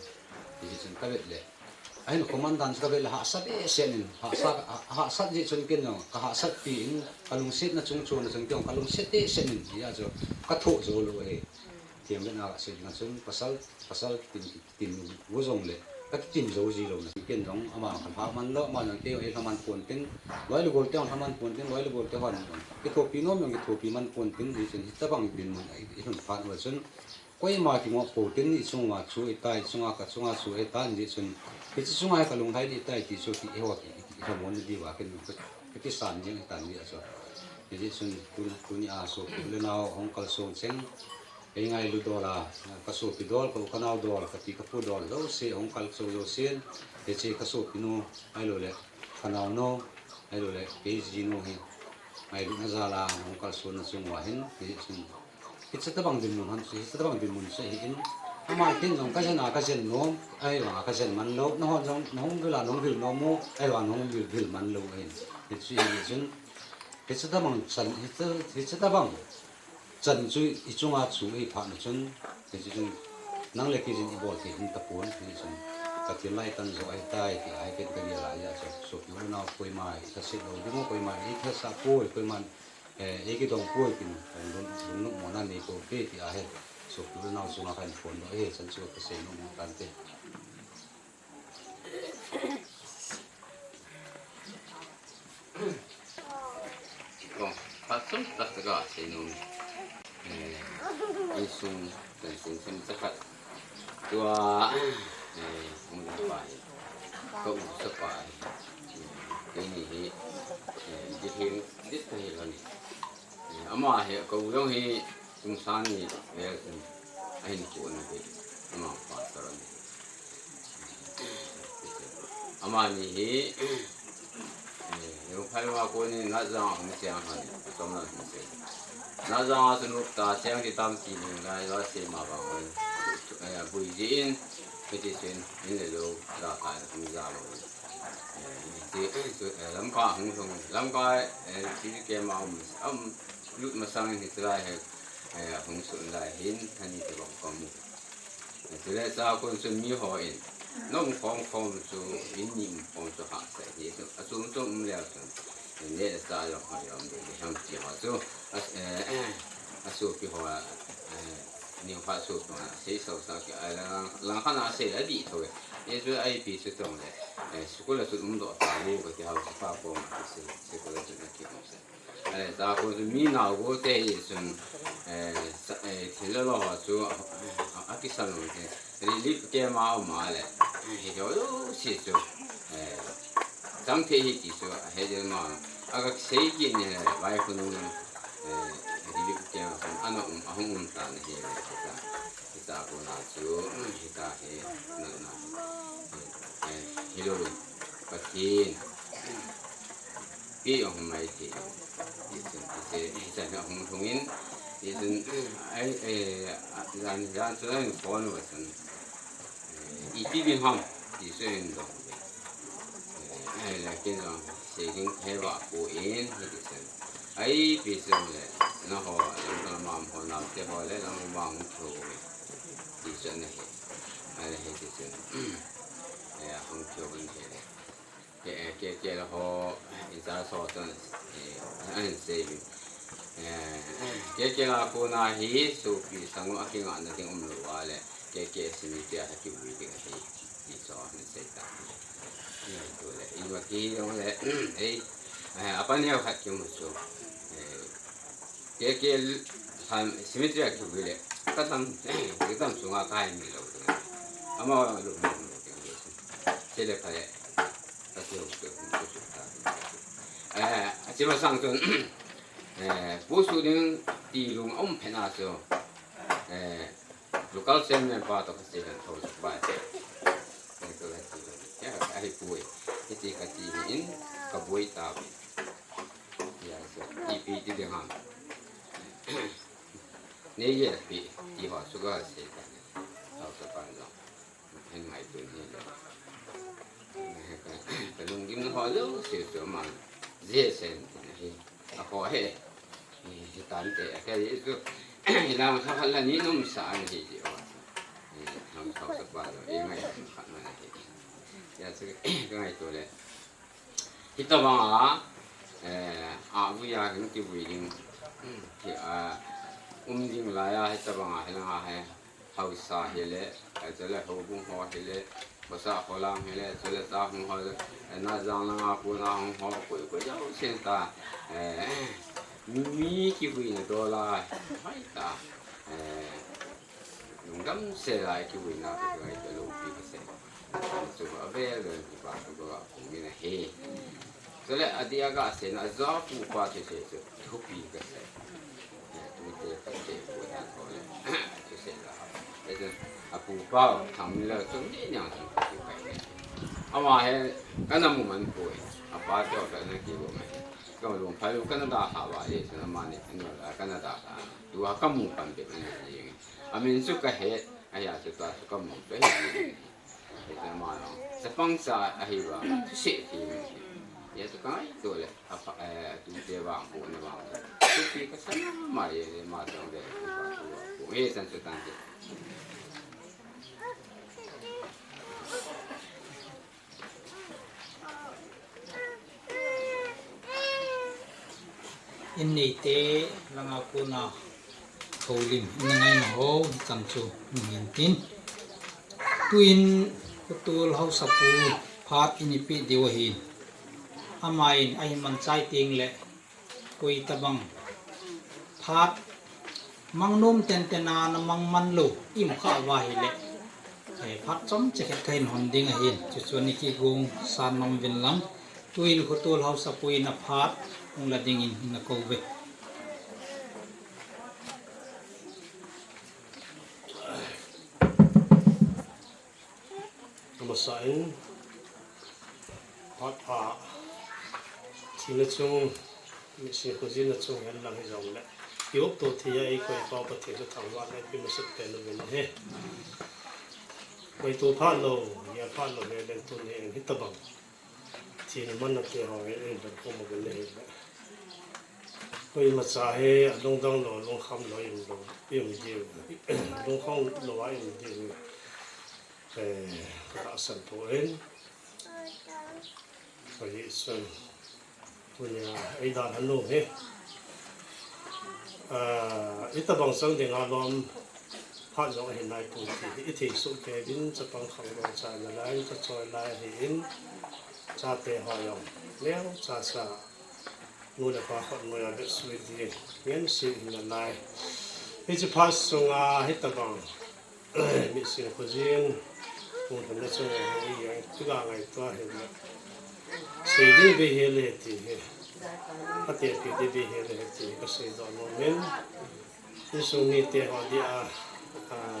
ji chen ka bet le ai no komandan ka bet la ha sa be sen ha sa ji chen ken no ka ha sa pi in kalung set na chung chung na chung tiong kalung set te sen ya jo ka tho zo lo he tiam le na se na chung pasal tin wo zong le ka tin zo ji lo na ken dong ama kan ha man lo ma nang te e haman pon tin wai lu gol te haman pon tin wai lu gol te han ke tho pi no mong ke tho pi man pon tin ji chen ta bang bin mun ai hun pha wa chen koi ma ki mo po tin ni chung wa chu e tai chunga ka chunga chu e tan ji chen ke chi chunga ka lung thai ni tai ti chu ki e wa ki ka mon di wa ken ke ki san ji tan ni so ji chen kun ya so le na hong kal so chen e ngai lu dola ka so pi dol ko kanau dol ka ti ka pu dol lo se hong kal so lo sen e che ka so pi no ai lo le kanau no ai lo le ke ji no hi ai lu na za la hong kal so na chung wa hin ke chen cái chất bằng bình mun han chất bằng bình mun sẽ in ama tin dong ka jana ka jen no ai wa ka jen man lo no hon jong no hong la no vil no mo ai wa no vil man lo hin cái chuyện gì chen cái chất bằng chân cái chất bằng chân chui i chung a chu i pha na chen cái chuyện nang le ki jin i bol ki hin ta pon cái chuyện ka ti lai tan zo ai tai ki ai ke ta ya ya so ki no na koi mai ka se lo di mo koi mai i ka sa koi mai e cái đồng cuối thì đúng lúc món ăn này có cái thì ai số cứ nào số nào phải phun nó hết sẵn sàng cái xe nó món ăn thế
còn phát xuất tất cả xe nó cái sung cần xem tất cả tua không được phải không được phải cái này cái hiện đích thì là ama he ko yong he tung san ni ve ai ni ko na be ama pa taran ama ni he yo phai wa ko ni na za hong xiang han tom na se na za sun ru ta xiang ti tam ti ni la la se ma ba ko bui jin ke ti sen ni le lo da ka ni za lo lam ka hung thong lam ka ti ke ma lúc mà sang thì tôi lại không sụn lại hin thành thì bọn con mu tôi lại sao con sụn mi hỏi nó không số in không số hạt sẽ thì số leo sụn nên là sao rồi hỏi ông để ham chỉ hỏi số cái hỏi nhiều phát số mà sẽ sau cái là khả năng sẽ là đi thôi nên tôi ai bị số trong này số là số độ tài liệu của cái học pháp của mà sẽ có là chuyện kia không sẽ ta có mi nào có thể dùng thì là lo cho cái sản phẩm thì lý cái mà lại thì cho sử dụng trong thế hệ chỉ số hay là mà các xây dựng này vài phần lý cái mà anh không tàn thì ta có là cho ta hay hello cái gì cái ông này thì 이제 홍 통인 이제 란 저는 보는 것은 이 비빔함 이제도 그냥 세긴 해봐 보인 이제 아이 비슷해 나호 좀 마음 혼나 때문에 너무 마음 trou고 이제는 아이 이제 홍 trou은 cái là họ ra so tận anh xem cái là cô na hi số bị sang lo cái ngọn cái ông lúa lại cái sinh viên hay chịu bị cái gì so anh sẽ ta rồi lại in vào cái đó lại ấy apa ni aku hati musuh ke ham simetri aku boleh katam sungai kaya ni lo ama lo jadi pada kasi musuh cuma sang tu musuh ni di rumah penaso lokal semen pada kasi kan tahu sebab itu ya hari buai itu kasi ini kabuai tahu ya so ipi di dengan ni ye pi di hak suka sekan tahu sebab lo yang mai tu ni lo kalau mungkin hak lo sesuatu mana zesen ni aku he ni tante kayak itu hilang hal ni nom saan ni je nom tahu sebab lo yang mai hak mana ya so kan itu le kita bang aku ya kan kita building umjing laya kita bang hilang hausa hele jadi hubung hau hele bahasa Holland hele jadi tahun hau na jangan aku na hau kau jauh cinta mi kiwi ni dola hai ta ngam selai kiwi na itu lebih besar coba bela di bawah gua mungkin he soalnya dia agak sen azab upah sesuatu hobi kesal tu dia kerja buat oleh sesuatu itu aku upah kamilah tu ni yang kita ama he kana muman pun apa tu kana kibo me kalau palu kana dah hawa ye sana mana ni kana dah dua kamu pandai ni amin suka he ayah suka mu tu itu mana sepangsa ahiba sih ya sekarang itu le apa tu dia bang pun bang tu kita sana mari macam dia tu sense tante
ini te lang aku na kaulim nangai na ho kamchu ngintin tuin kutul hau sapu phat inipi dewahin amain ai man chai ting le koi tabang phat mangnom ten tena na mang man lo im kha wa hi le phat chom che khet kain hon ding a hin chu chu ni ki gong san nom vin lam tuin kutul hau sapu na phat ong la ding in na ko ve
masain hot sila chung si khuzi na chung yan lang jong le yop to thia ei koi pa pa the thang wa le pi masat pe no ben he koi to pha lo ya pha lo le le to ne hi ta bang thi na man na te ho e ba ko mo le he koi ma cha he long dang lo long kham lo yim lo yim ji long khong lo wa yim ji các sản phẩm vậy xuân punya ai dan hanu he ita bang sang ding alom pha zo he nai pu ti i thi su ke bin cha pang khang ro cha na lai cha choi lai he in cha te ho yong leo cha sa nu le pa khot mo ya de su di yen si na lai he cha pha su nga he ta bang mi si ko jin một phần là cho người cái gà ngày qua thì xây đi về hệ lệ thì phát triển cái đi về hệ lệ thì có xây dựng một bên những số người tiền họ đi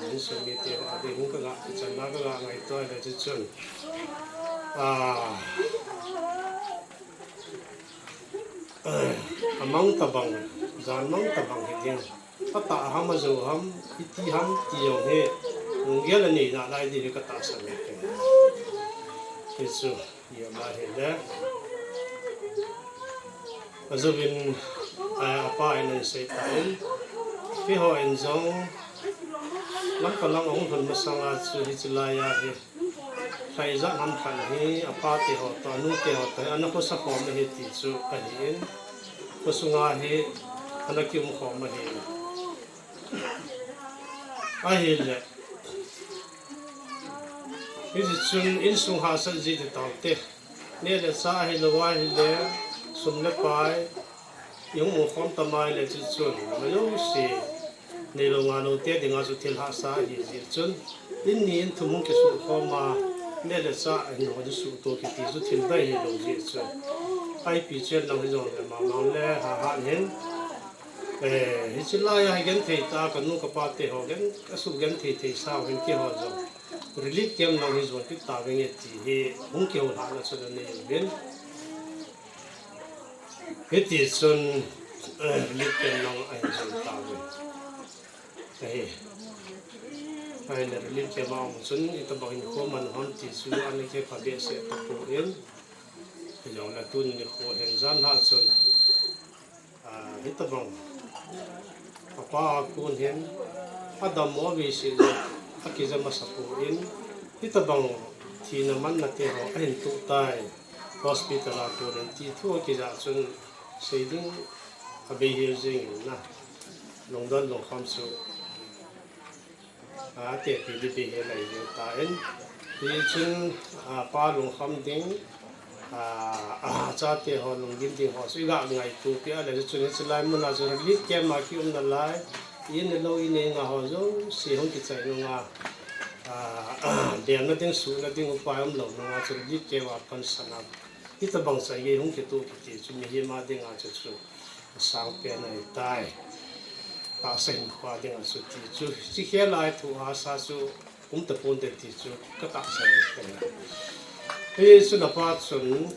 những số người tiền họ đi cũng cái gà chẳng là cái gà ngày qua là chỉ chuẩn mong tập bằng dàn mong tập bằng thì tiền tất cả ham mà dù ham ít ham nhiều hết nghĩa là nhỉ là lại đi cái tài sản này cái số nhiều mà hiện đấy bây giờ bên apa anh sẽ tại cái họ anh giống lắm còn lắm ông phần mà sang là sự đi chơi lại à phải ra năm phần thì apa thì họ toàn nuôi thì họ tới anh có sắp hôm thì thì số cái gì có số ngà thì anh kêu một hôm mà thì ai là cái gì chung in sung hà sơn gì thì tao tê nè là sao hay là why là sum le pai yung mo khom tamai le chu chun melo si nei lo nga lo te dinga chu thil ha sa hi ji chun in ni in thumung ke su khoma ne le sa no de su to ki ti chu thil dai hi lo ji chun ai pi chen lang hi jong ma ma le ha ha nen hi chi la ya gen thei ta ka nu ka pa te ho gen ka su gen thei thei sa gen ki ho jong relief kem lang hi jong ki ta gen ti hi hung ke ho ha na chu ne ben hết thì xuân liệt tên lòng anh xuân tạo về đây hay là liệt cái mong xuân thì ta bảo hình khô mình hôn thì xuân anh cái phải biết sẽ tập bộ đến thì giống là tuân thì khô hình gian hạn xuân hết ta bảo qua cuốn hiện bắt đầu mỗi vị sĩ các cái dân mà sắp bộ đến hết ta bảo thì nó mình là tiền họ anh tụ tài hospital là bộ đến thì thua cái giá xuân xây dựng bây giờ riêng na long đơn long khám số tiệc thì đi bây giờ này hiện tại thì chúng ba long khám đến cha tiệc họ long điểm tiệc họ suy gạo ngày tu kia là chúng nó sẽ lại muốn là chúng nó biết kem mà khi ông lại yên lâu yên ngày họ giống sử dụng cái chạy nó đèn nó tiếng sủi nó tiếng upaya ông lồng nó chúng nó biết kem mà phân sản ít ta bằng sai không cái tu cái chúng mình mà tiếng anh cho chúng sang bên này tai ta sinh hoa tiếng anh số thì chú chỉ khi lại thu hà sa số cũng tập bốn để thì chú các tác sai cái này thì số nào phát xuân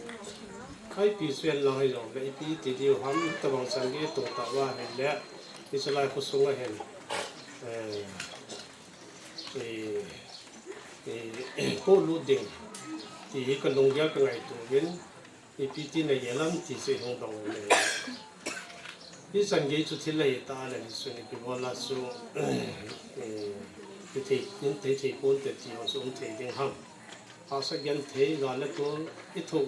cái bị xuyên lòng hay rồi cái bị thì điều hắm ta bằng sai cái tu tạo ra hay lẽ thì sẽ lại có số ngay hình thì cô lưu định thì cái nông nghiệp cái ngày tu viên thì PT này giờ lắm thì sẽ không đồng này cái sản nghiệp chủ thể này ta là cái cái vấn là số cái thì những thì bốn thì họ số thì tiếng hăm họ sẽ nhận thấy gọi là tôi ít thủ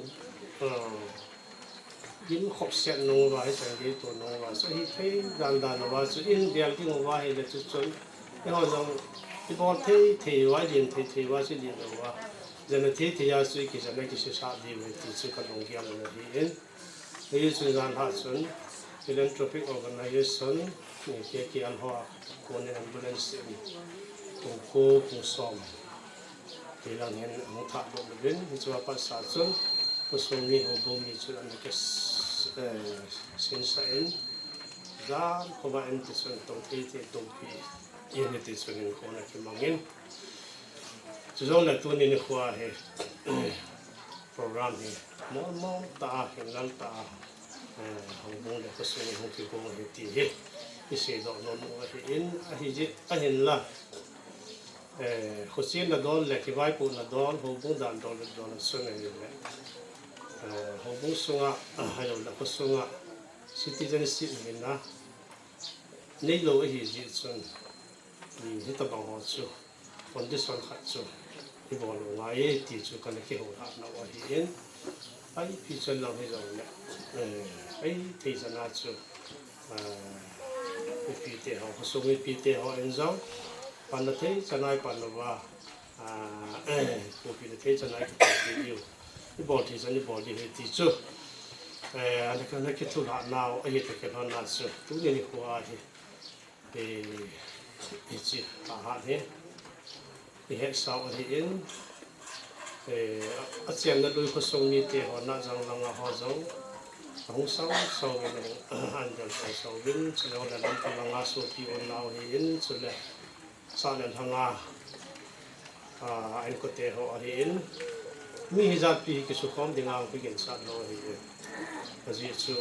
những học sinh nông và sản nghiệp tổ nông và số ít thấy đàn và số in việcที่ว่าให้là chút chút cái họ rằng cái bọn thấy thìว่าđiện thìว่าsẽ điệnว่าdân thế thì giờ suy cái dân này cái sự sát đi về thì sự cần đồng kiện là gì hết, bây giờ dân họ xuân, philanthropic organization, những cái anh họ con ambulance, cùng cô cùng xóm, thì là những ông thợ bộ bên, thì cho bắt sát xuân, có số mi hồ bom mi cho anh cái sinh sản, ra có bạn anh thì xuân tổng thì tổng thì yên thì xuân những con này cái mong yên chú giống là tôi nên khoa hệ program hệ món ta hình năng ta hồng bông để có sự hồng kỳ bông hệ tỉ hệ cái sự đó nó mua hệ in hình là khó xin là đón là cái vai phụ là đón hồng bông đàn đón là xuân này là hồng bông xuân hay là có xuân citizenship mình na nếu lâu thì gì xuân thì hết tập bằng họ xuân condition khác xuân thì bỏ lỡ ngay thì chú cần cái hồ hạt nào ở hiện ấy thì chân lòng hay rồi nè ấy thì giờ nào chú cái phi tế họ có số cái phi tế họ ăn rau bạn đã thấy cho này bạn là vào cái phi tế thấy cho này cái điều cái bỏ thì giờ bỏ đi thì chú anh cái thu hạt nào ấy thì cái nào nào chú tú nên qua thì chỉ hạt hết thì hết sau thì in ở trên đó đôi có sông như thế họ nói rằng là họ giống không sau cái này anh cho sau bên chỉ là làm cái là ngã số thì ông nào thì in cho là sau này thằng anh có thể họ thì in mi hi zat pi cái số com thì ngang cái kiện sát nó thì cái gì số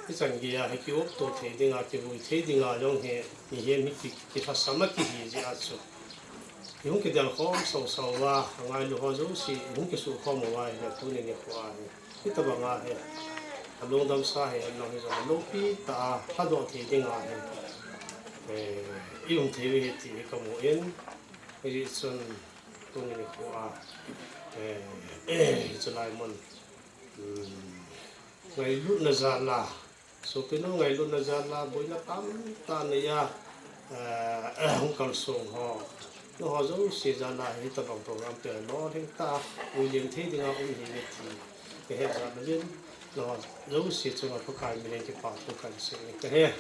cái sản nghiệp hay cái ốp tổ thế thì ngã cái vui thế thì ngã giống thế thì hiện cái phát sản cái gì gì ác số những cái điều khó sâu sâu và ngay lúc họ giống gì những cái số khó mà ngoài là tôi nên qua cái tập ngã hay long đam sa hay long cái giống long pi ta phát độ thế thì ngã hay dùng thế thì cái mối yên cái gì xuân tôi nên qua cho lại mình ngày lúc nào ra là số cái nó ngày lúc nào ra là bữa nó tắm ta này ya không cần sông họ nó họ giống xì ra lại thì tập bằng program từ nó thì ta William thế thì nó cũng thì cái hệ ra nó đến nó giống xì cho nó có cái mình cái bảo có cái gì cái hệ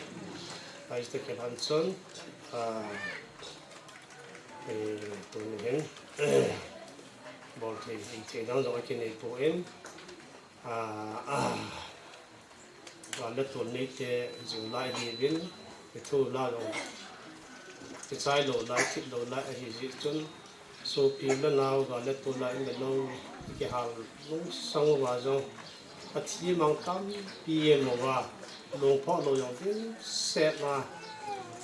hay là cái hành sơn tụi mình bọn thì nó rồi cái này của em và lớp tuần này thì dùng lại thì biến cái thu la rồi cái sai lộ lại thịt lộ lại thì gì chân số pin là nào và lớp tuần lại mình nó cái hàng nó xong vào rồi và chỉ mang tắm pin mà vào lồng phọ lồng dòng biến xét mà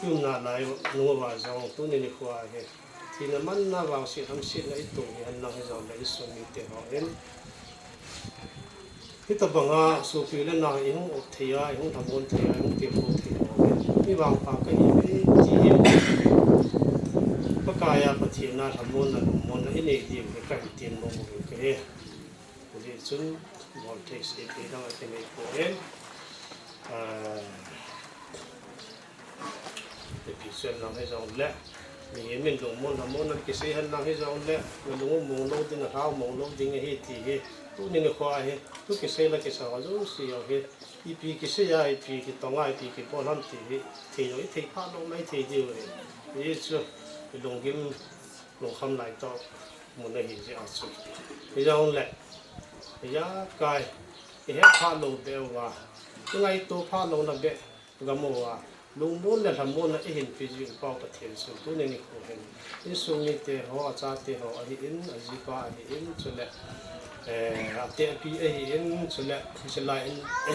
phun là lại nó vào rồi tôi nên đi qua thì nó mất nó vào sự thăm sự lấy tụ hiện nó hay rồi lấy số mình tiền họ đến cái tập bằng số phiếu lên nào ý không thì không thằng môn thì không tiền phụ thì cái vào vào cái gì chỉ hiện có cái phát triển là thằng môn là cái này thì cái tiền một cái thì chúng bọn thầy sẽ đi đâu cái này của em để bị xuyên làm hay rồi lẽ mình dùng môn là cái gì hơn làm hay rồi lẽ mình dùng môn lâu thì là thao môn lâu thì nghe thì tu nên khoa hết tu cái xe là cái sao rồi xí ở hết ip cái xe ya ip cái tông ip cái bao năm thì rồi thì phát động mấy thì điều này thế chứ cái đồng kim đồng khăm lại cho một này thì áp dụng bây giờ ông lại bây giờ cái hết phát động đều và cái ngày tu phát động là bé gam mùa lùng bốn là làm môn là cái hình phi dự bao bát thiền sự tu nên khổ hình cái số như thế họ cha thế họ hiện ở gì qua hiện cho lại tiệm pi hiện cho lại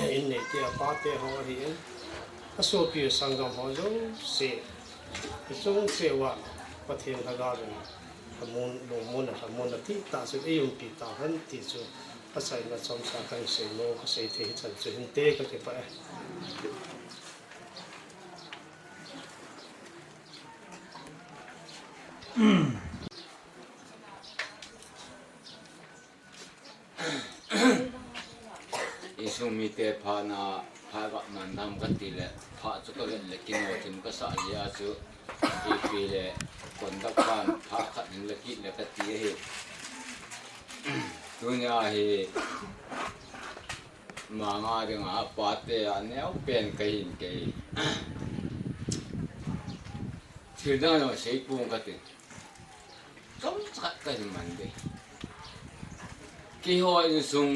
in này tiệm ba tiệm họ hiện cái số pi sang gam họ giống sẽ giống sẽว่าประเทศทางการทำมนlàที่ตาสุด用ปีตาหันที่สุดภาษาเราสอนสากันเสโนภาษาที่ฉันจะเห็นเตะก็เก็บไป
อิสุมิเตพานาพากับมันทำกันทีละพาจุกเล่นเล็กกินหัวทิมก็สายยาสุอีปีเลยคนดับบ้านพาขัดหนึ่งเล็กกินเล็กตีเหตุตัวนี้เหตุมางาเรื่องปาเตะแนวเป็นกินกินที่นั่นเราใช้ปุ่งกันสมศักดิ์กันมันเดกี่หัวอินซุง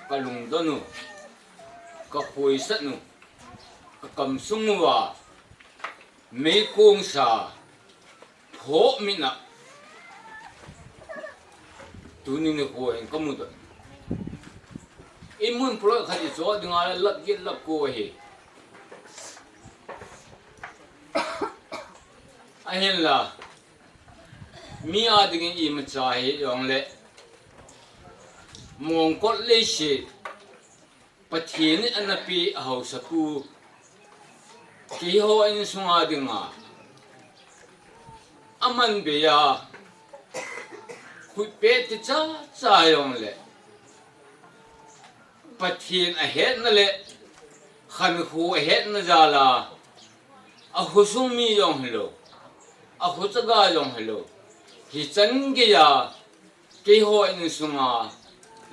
กะลุงดนุกะปุยสัตนุกะกำซุงว่าไม่กงสาโผมินะตัวนี้เนี่ยโวยก็มุดอิมุนพลอยขัดจอดึงอะไรลับกินลับกูเฮไอ้เห็นล่ะมีอาดึงอิมจ่าเฮยองเล่มองกดเลยสิปะเทียนอันนั้นปีเอาสักกูกี่หัวอินสุงอาดึงอามันเบียคุยเป็ดจ้าจ้ายองเลยปะเทียนเห็ดนั่นแหละขันหัวเห็ดนั่นจ้าละอาหุสุมียองฮัลโหลอาหุจะกายองฮัลโหลฮิจันเกียกี่หัวอินสุงอา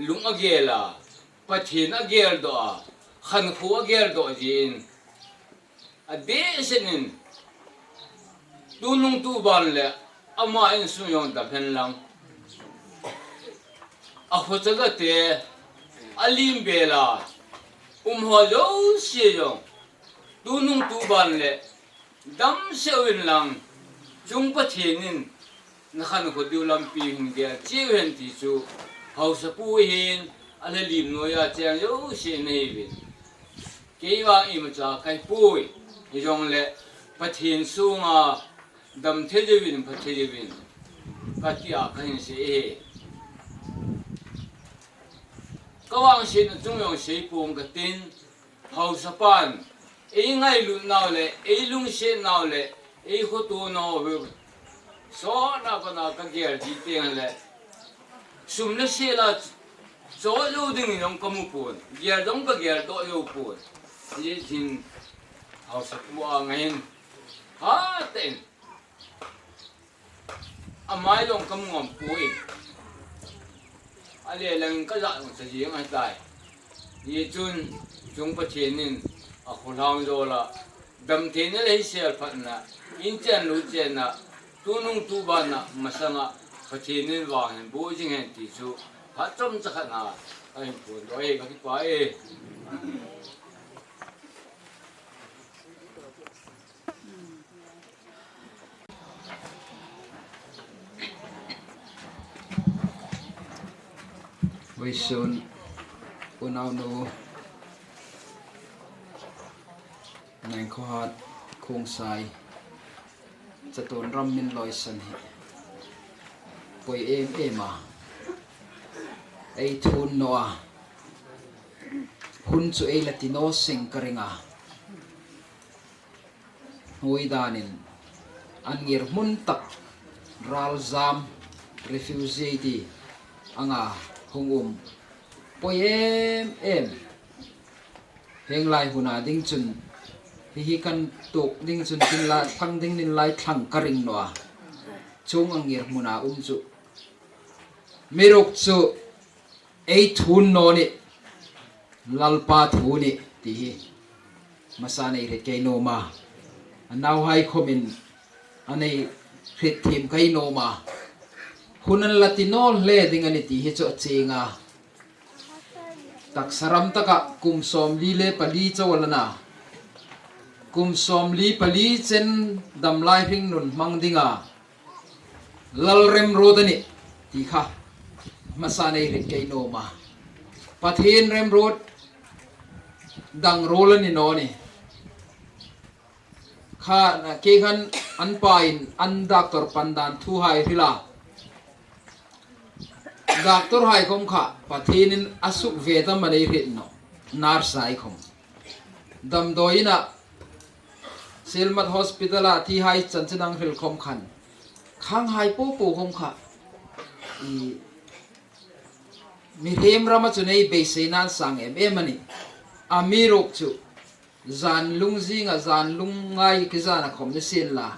ลุงอเกล่าปะเทียนอเกลดอขันหัวอเกลดอจีนอเดชนินตูนุ่งตูบานเลยอามาอินสุยองดับเห็นลังอาหุจะกเตะอาลิมเบลาหัวโลเสียยองตูนุ่งตูบานเลยดำเสียวินลังจงปะเทียนินนักขันหัวดิวลำปีหินเดียเจียวเห็นที่สุเขาสปูเห็นอะไรลิมโนยาเจียงโลเสียในวินเกี่ยวอิมจ่าใครปุยยองเละปะเทียนสูงดำเทเดวินปะเทเดวินกัดยาขันเสียก็วางเสียนจงยองเสียปงกัดตินเขาสปานไงลุนนาเละลุงเสียนาเละขดตัวนาเวสอนาปนากักเกียร์จีเตียงเละสุมเลเสียละโจลูดึงน้องกมุปูนเกียร์ดงกักเกียร์โตโยปูนยี่ทินเขาสปูอ่างเงินฮะเต็น amai long kam ngom pui ale lang ka za ng sa jing ai tai ye chun chung pa chenin a khulhang do la dam te ne le sel phat na in chen lu chen na tu nung tu ba na masanga pa chenin wa hen bo jing hen ti chu ha chom cha kha na ai pu do e ka ki pa e
Với sơn unaw no nang khat khung sai chaton ram min loi san hi poi em à ai thun noa hun chu ai latino sing karinga hoi danin angir mun tak ral zam refugee di anga hung poi em heng lai huna ding chun hi kan tok ding chun tin la phang ding nin lai thang karing noa chung angir muna chu mirok chu ei thun no ni lalpa thu ni ti hi masane re ke no ma naw hai khomin anei khrit thim kai no ma hunan latinol le ding ani ti hi chu chinga tak saram taka kum som li le pali chawalana kum som li pali chen dam lai hing nun mang dinga lal rem rodani ti kha masane ri ke no ma pathin rem rod dang rolani no ni kha na ke khan an pain an doctor pandan thu hai rila doctor hai khom kha pathinin asuk veda mane rit no nar sai khom dam doina silmat hospital a thi hai chanchanang hil khom khan khang hai po po khom kha mi hem rama chunei be seinan sang em ani amirok chu zan lung zinga zan lung ngai ki zana khom ne sin la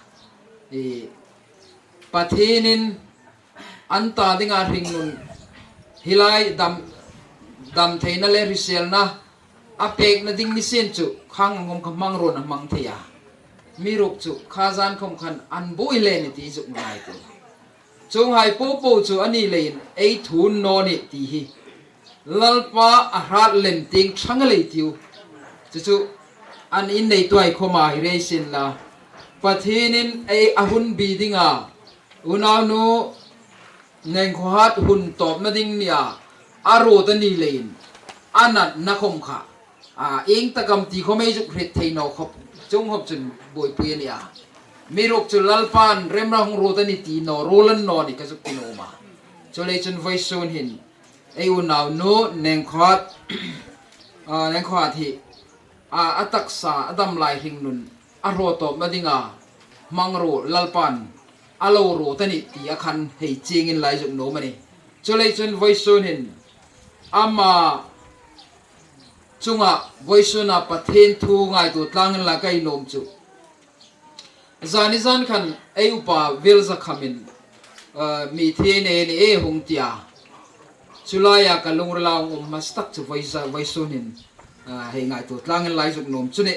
pathinin anta dinga ringun hilai dam theina le risel na apek na ding ni sen chu khang ngom khamang ron amang thea mirok chu khazan khom khan an boi le ni ti chu ngai ko chung hai po po chu ani lein ei thun no ni ti hi lalpa a rat lem ting thang le tiu chu an in nei tuai khoma hi re sin la pathinin ei ahun bi dinga unaw no neng khat hun top na ding nia aro ta ni lein anat na khom kha eng takam ti khomei juk hret theino khop chung hop chun boi pui nia mirok chu lalpan remra hong ro ta ni ti no rolan no ni ka juk ti no ma chole chun voice soon hin ei unaw no neng khat hi atak sa adam lai hing nun aro top na dinga mangro lalpan alo ro tani ti akhan hei chingin lai juk no mani chole chun voice soon hin ama chunga voice soon a pathen thu ngai tu tlang la kai nom chu zani zan khan ei upa vel za khamin mi the ne ni e hung tia chulaya ka lungrla mastak chu voice soon hin hei ngai tu tlang lai juk nom chu ne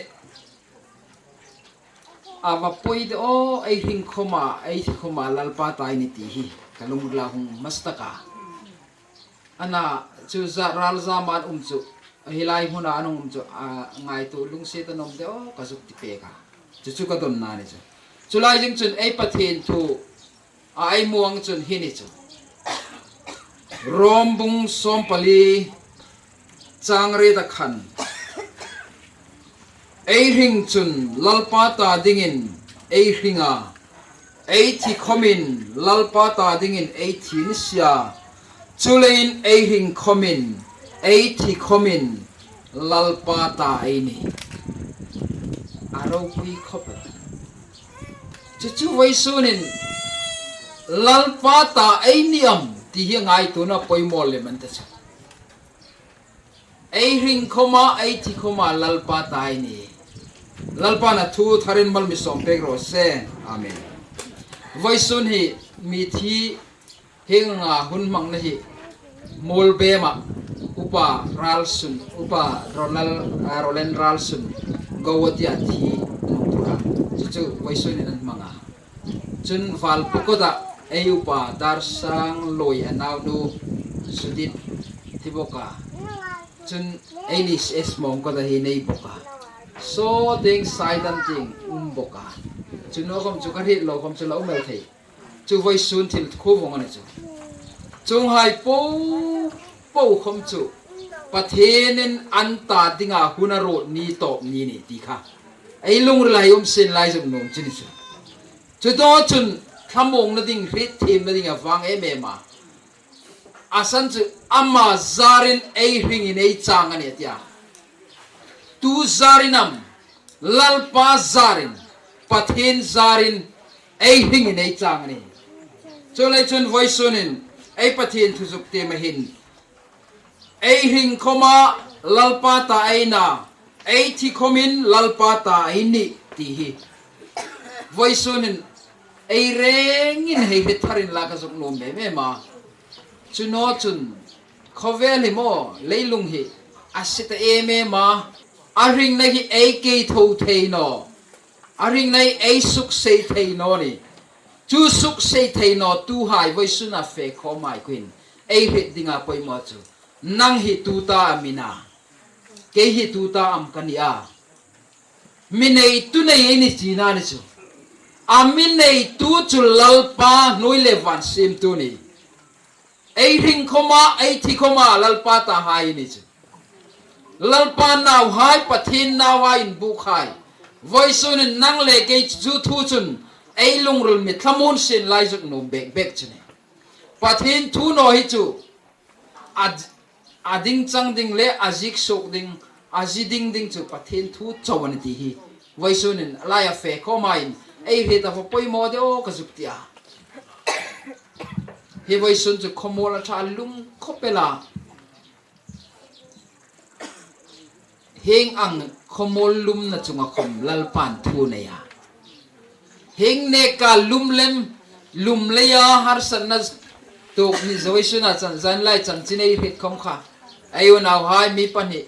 ava poi de o ai hing khoma lalpa tai ni ti hi kalung la hung mastaka ana chu za ral za man chu hilai huna anung chu ngai tu lung se ta nom de o ka suk ti pe ka chu ka don na ni chu chulai jing chun ai pathen thu ai muang chun hi ni chu rom bung som pali chang re da khan ei ring chun lalpa ta dingin ei ringa ei thi khomin lalpa ta dingin ei thin sia chulein ei ring khomin ei thi khomin lalpa ta ei ni aro pui khop chu vai sunin lalpa ta ei niam ti hi ngai tu na poimol le man ta cha ei ring khoma ei thi khoma lalpa ta ei ni lalpa na thu tharin mal mi som pek ro se amen voice sun hi มีที่เฮงหุ่นมังนะฮิโมลเบมาอุปารัลสุนอุปาโรเลนรัลสุนกวติอาทีนุตุระจุไว้ส่วนนั้นมังอ่ะจุนฟัลปุกตะเออุปาดาร์สังลอยอันเอาดูสุดิตที่บอกอ่ะจุนเอลิสเอสมองก็ได้เห็นในบอกอ่ะโซติงไซดันติงบอกอ่ะจุนโลกมจุกระดิ่งโลกมจุลาอุเมลเทจุไว้ส่วนที่คู่วงกันจุจงให้ปูคมจุประเทศนั้นอันตาติงาหุนารดนี้ตบนี้นี่ดีค่ะไอ้ลุงไรอมเส้นไรจำนวนจุนจุดนั้นจุนขมงนั่นดิ่งริดทีมนั่นดิ่งฟังเอเมมาอาสันจุอามาซารินไอ้หิงในจางอันนี้ที่อ่ะตูซารินัมลัลปาซารินประเทศซารินไอ้หิงในจางอันนี้จุเลยจุนไว้ส่วนนึงไอ้ประเทศทุกเตมหินไอ้หิงขมาลัลปาตาไอ้นาไอ้ที่ขมินลัลปาตาไอ้นี่ที่ฮีไว้ส่วนนึงไอ้เร่งให้เหตุการณ์ลากสุกนมเบเมมาจุนอจุนเขาเวลิโมเลยลุงฮีอาศัยเอเมมาอาริงในฮีไอ้เกยทูเทนออาริงในไอ้สุกเซเทนอนี่จูสุกเซเทนอตูหายไว้สุนัขเฟคอไม่ควินไอ้เหตุดิ่งอาไปมาจูนังฮิตูตาอามินาเกฮิตูตาอัมกันยามินไอตุนไอนี่จีนานี่จูอามินไอตูจูลัลปาโนยเลวันซิมตุนี่ไอริงขมาไอที่ขมาลัลปาตาหายนี่จูลัลปานาวหายปะทินนาวายนบุคายไว้ส่วนนังเลกจูทูจุนไอลุงรุลมิทลมุนสินไลจุกนุเบกจุนี่ปะทินทูโนฮิจูอาดิงจังดิงเลอาจิกสุกดิงอาจิดิงดิงจูปะทินทูจวันที่ฮีไว้ส่วนไลอาเฟข้อมาอินไอเหตุพอปอยโมเดโอกระจุกเตียเฮไว้ส่วนจูขโมลชาลุงคบเปล่าเฮงอังขโมลลุมนะจุงขมลัลปันทูเนียเฮงเนกาลุมเล็มลุมเลียฮาร์สันนัสตุกนิจวิชุนาจันจันไลจันจินเอริคคงค่ะอายุนาวไฮมีปัญหา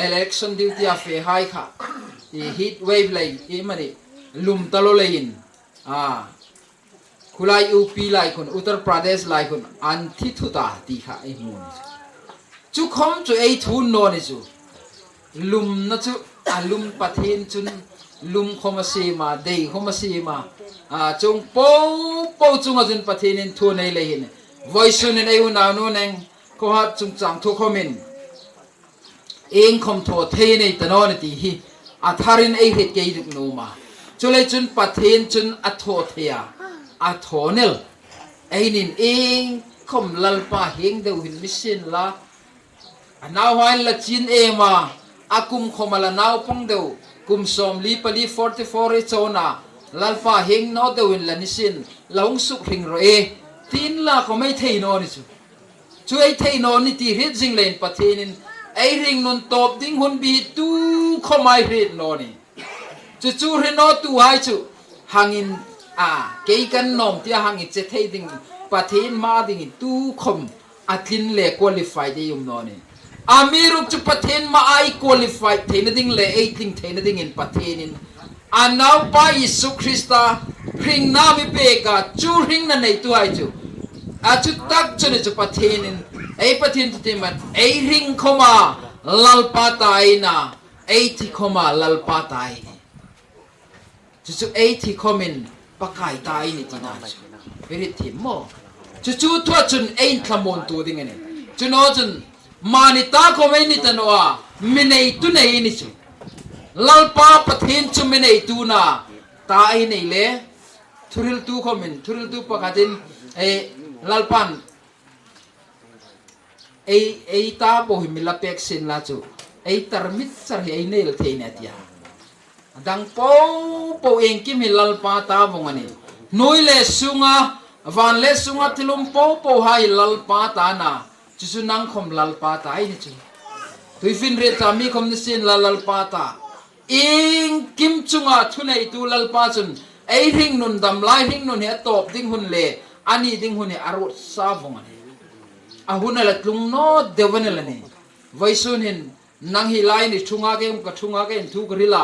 election duty อาเฟไฮค่ะ heat wave เลยมันนี่ลุมตลอดเลยอินคุลายUPไลคนอุตรประเทศไลคนอันที่ทุตาตีค่ะไอ้มูนจุคมจุไอ้ทุนโนนิจุลุมนะจุลุมประเทศจุนลุมขมาซีมาเดย์ขมาซีมาจงปูจุงจุนประเทศนี้ทุนในเลยนไว้ส่วนในอุณาโนนังก็ฮัดจุงจังทุกคมินเองคมโทเทในตนอนตีฮีอาทารินไอเหตุเกิดโนมาจุเลยจุนประเทศจุนอัทโทเทียอัทโทเนลไอนินเองคมลัลปาเฮงเดวินมิสินละนาวไฮละจินเอมาอากุมคมละนาวปังเดวกุมสมลีปลี44เรโซนาลัลปาเฮงนอเดวินละนิสินละงสุกริงโรเอทีนละก็ไม่เทนอนิจูช่วยเทนอนิตีริดจิงเลนประเทศนินไอริงนนตบดิ้งหุนบีตูขมายริดนอนี่จู่ๆเรนอตูไฮจูหังินเกี่ยกันนอมที่หังินจะเทดิ้งประเทศมาดิ้งตูขมอัดลินเล่ควอลิฟายได้ยุมนอนี่อามีรูปจุประเทศมาไอควอลิฟายเทนดิ้งเล่ไอดิ้งเทนดิ้งอินประเทศนินอันเอาไปยิสุคริสต์ริงนามิเบกาจูริงนั่นไอตัวไอจูจุตักจุนจุประเทศนินไอประเทศที่มันไอริงขมาลัลปาตายนะไอที่ขมาลัลปาตายนี่จู่ๆไอที่ขมินปากไก่ตายนี่ที่นั่นเวริทิมโมจู่ๆตัวจุนไอขมอนตัวดิ้งนี่จุนอจุนมานิตาขมินนี่ตันว่ามินไอตุนไอนี่จูลัลปาประเทศจุมินไอตุนาตายนี่เล่ทุริลตูขมินทุริลตูปากดินไอลัลปันไอตาโบหิมิลาเปกสินลาจูไอตารมิดสระไอเนลเทเนติยาดังปูเองกิมิลัลปาตาบงอันนี้นุยเลสุงาวันเลสุงาทิลุมปูให้ลัลปาตานาจุสุนังคมลัลปาตาไอนี่จูตุยฟินเรตามีคมนิสินลัลปาตาเองกิมจุงาทุนไอตูลัลปาจุนไอริงนุนดำไลริงนุนเฮตอบดิ้งหุนเล ani ding hune arut savong ani ahuna la tlung no devanel ani vaisun hin nang hi lai ni thunga ke thu grila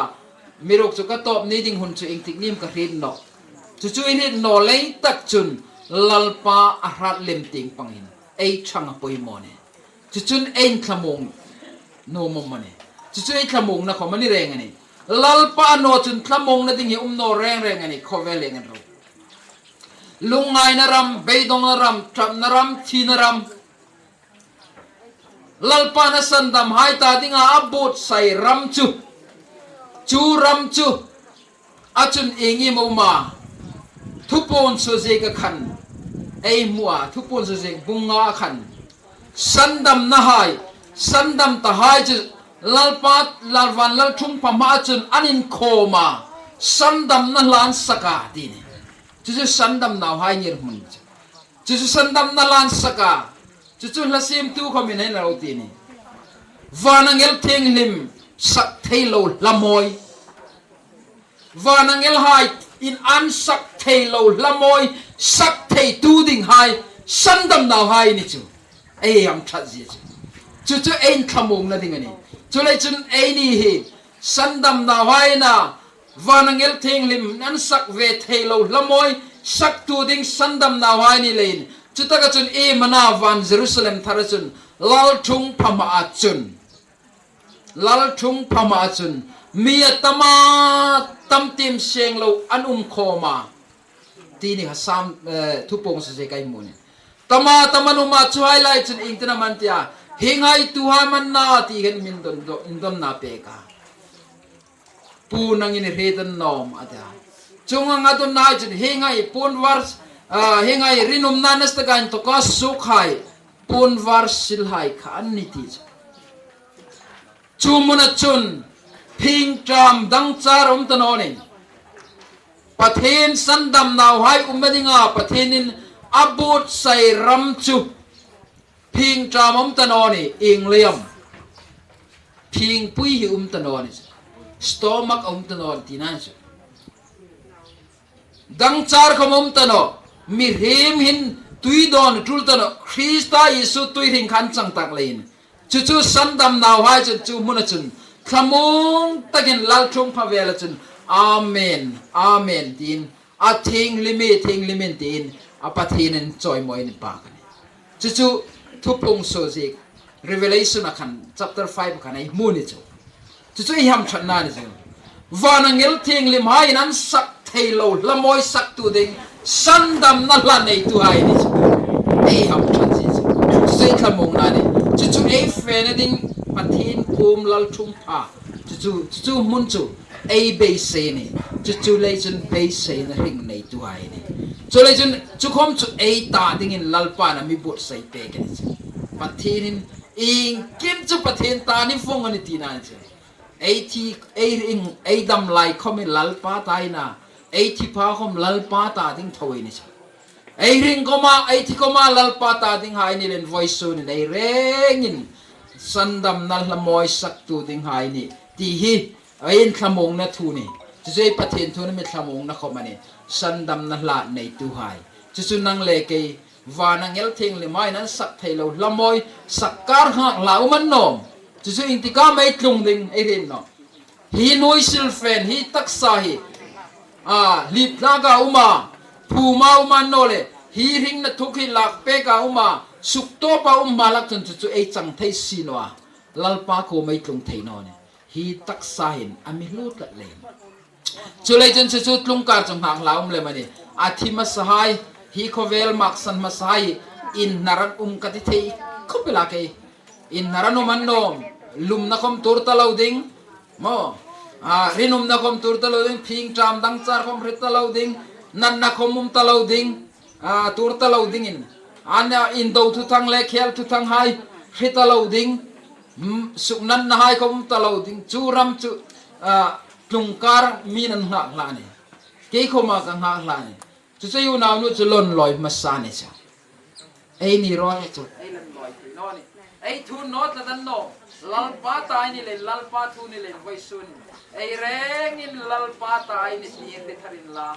mirok chu ka top ni ding hun chu ing tik nim ka rin no chu in hit no lei tak chun lalpa ahrat lem ting pangin ei changa poi mo ne chun ein thamong no mom mane chu ei thamong na khomani reng ani lalpa no chun thamong na ding hi no reng ani khoveleng an ro lungai na ram beidong na ram trap na ram thi na ram lalpa na sandam hai ta dinga abot sai ram chu ram chu achun engi mo ma thupon so je ka khan ei muwa thupon so je bunga khan sandam na hai sandam ta hai chu lalpat lalwan lal thung pama chun anin khoma sandam na lan saka dini chu sandam naw hai ngir mun chu sandam na lan saka chu la sim tu khomin hai lo tini vanangel theng lim sak thailo lamoy vanangel hai in an sak thailo lamoy sak thei tu ding hai sandam naw hai ni chu ei am that ji chu ein thamong na ding ani chu lai chun ei ni hi sandam naw hai na vanangel theng lim an sak ve thailo lamoy sak tu ding sandam naw hai ni lein chu ta ka chun e mana van Jerusalem thar chun lal thung phama chun mi atama tam tim seng lo an khoma ti ni hasam thu pong se kai mun tama nu ma chuai lai chun ingtana man tia hingai tu ha man na ti hen min don na pe ka pu nang in redan nom ada chunga ngadon na chun hingai pon war hingai rinum nanas ta gan to ka sukhai pon war sil hai khan ni ti chumuna chun ping tram dang charom tanone pathen sandam naw hai umedinga pathenin abot sai ram chu ping tram tanone ingliam ping pui hi tanone stomach tanon tinan chu dang char khom tano mi hem hin tui don tul tano Krista Yesu tui ring khan chang tak lein chu sandam naw hai chu mun chun khamong takin lal thung phavel chun amen tin a thing limin tin a pathinen choi moi ni pa kan chu thupung so ji revelation akhan chapter 5 kan ai mu ni chu yam thana ni chu vanangel thing lim hai nan sak thailo lamoi sak tu ding sandam na la nei tu hai ni chu ei ham than ji chu khamong na ni chu ei fenading pathin kum lal thung pha chu mun chu ei be se ni chu lei chun be se na ring nei tu hai ni chu lei chun chu khom chu ei ta ding in lalpa na mi bot sai pe ke ni pathin in kim chu pathin ta ni phong ani ti na chu ei dam lai khom lalpa tai na ei thi pha khom lalpa ta ding thoi ni chu ei ring koma ei thi koma lalpa ta ding hai ni len voice so ni ei rengin sandam na lamoi sak tu ding hai ni ti hi ain thamong na thu ni chu pathen thu na mi thamong na khomani sandam na la nei tu hai chu nang le ke vanangel thing le mai nan sak thailo lamoi sakar ha lau man nom chu intika mai tlung ding ei rin no hi noi sil fen hi taksa hi lip naga uma phuma uma no le hi ring na thukhi lak pe ka uma sukto pa malak chun chu ei chang thai sinwa lalpa ko mai tlung thai no ne hi taksa hin ami lut la le chulai chen chu tlung kar chang hang laum le mani athima sahai hi khovel maksan masai in naran kati thei khopela ke in narano mannom lum na khom tur talauding mo rinum na khom tur talauding phing tram dang char khom rit talauding nan na khom talauding tur talauding in ana in do thu thang le khel thu thang hai rit talauding suknan na hai khom talauding churam chu tlungkar minan ha la ne ke khoma ka ha la ne chu sayu naw nu chu lon loi masane cha ei ni ro chu ei lon loi no ni ei thu not la dan no lalpa tai ni le lalpa thu ni le vai sun ei reng in lalpa tai ni ni de tharin la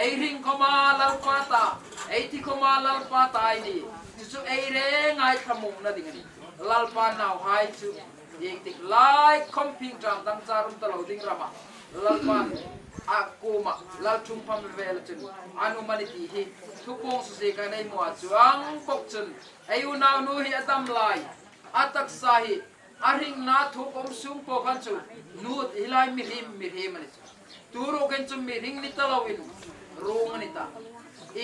ai ring koma lalpa ta ai ti koma lalpa ta ai ni chu ai re ngai thamung na ding ni lalpa nào hai chu yeng tik lai komping jam dang charum ta lo ding rama lalpa akuma lal chung pam vel chun anu mani ti hi thu pong su se ka nei mo chuang pok chun ai u naw nu hi atam lai atak sahi aring na thu pom sung po kan chu nu hilai mi him ani turo kan chu mi ring ni talawin rung ni ta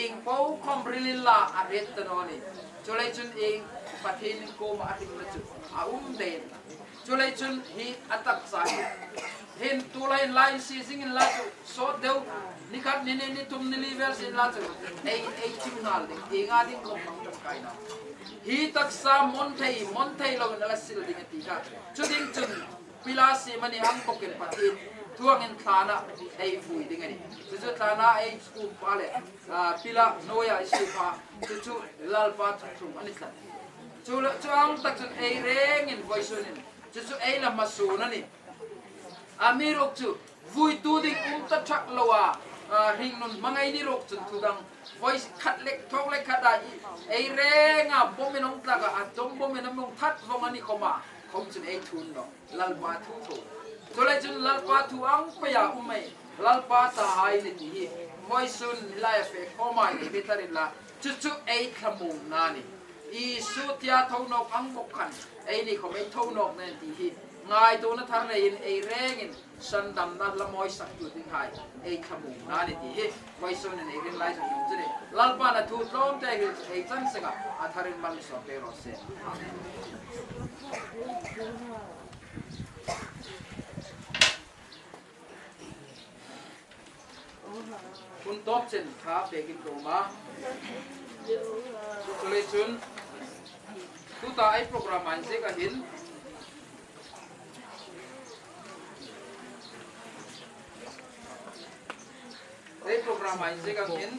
ing po khom rilila aret tanoni chulai chun ing pathin ko ma ating na chu den chulai chun hi atak sahi hin tulai line season in la so deu nikat ni tum ni level sin la chu ei chimnal ding inga ding ko mang tam kai na hi tak sa mon thei lo na la sil ding ti ka chu ding chun pila si mani hang poket patin thuang in thana ei fui ding ani chu thana ei school pale pila noya si pa chu lal pa thum ani sa chu ang tak chun ei reng in voice in chu ei la masu na ni amirok chu vui tu ding ta thak lowa ring non mangai ni rok chun tudang voice khat lek thok lek khat da ei renga bomenong tlaka atom bomenong that vong ani khoma khom chun ei thun no lalpa thu tolai chun lalpa thu ang pya umai lalpa ta hai ni hi voice sun lai fe khoma ni betarin la chu ei khamung na ni I su tia thau nok ang bok khan ei ni khom ei thau nok nen ti hi ngai tu na thar nei in ei reng in san dam na la moi sak tu ding hai ei khamu na ni ti he vai so ne nei rin lai so yum jene lalpa na thu tlom te hi ei chang senga a tharin bang so pe ro se kun top chen kha pe kin to ma chule chun tu ta ai program an se ka hin đây program anh sẽ gặp đến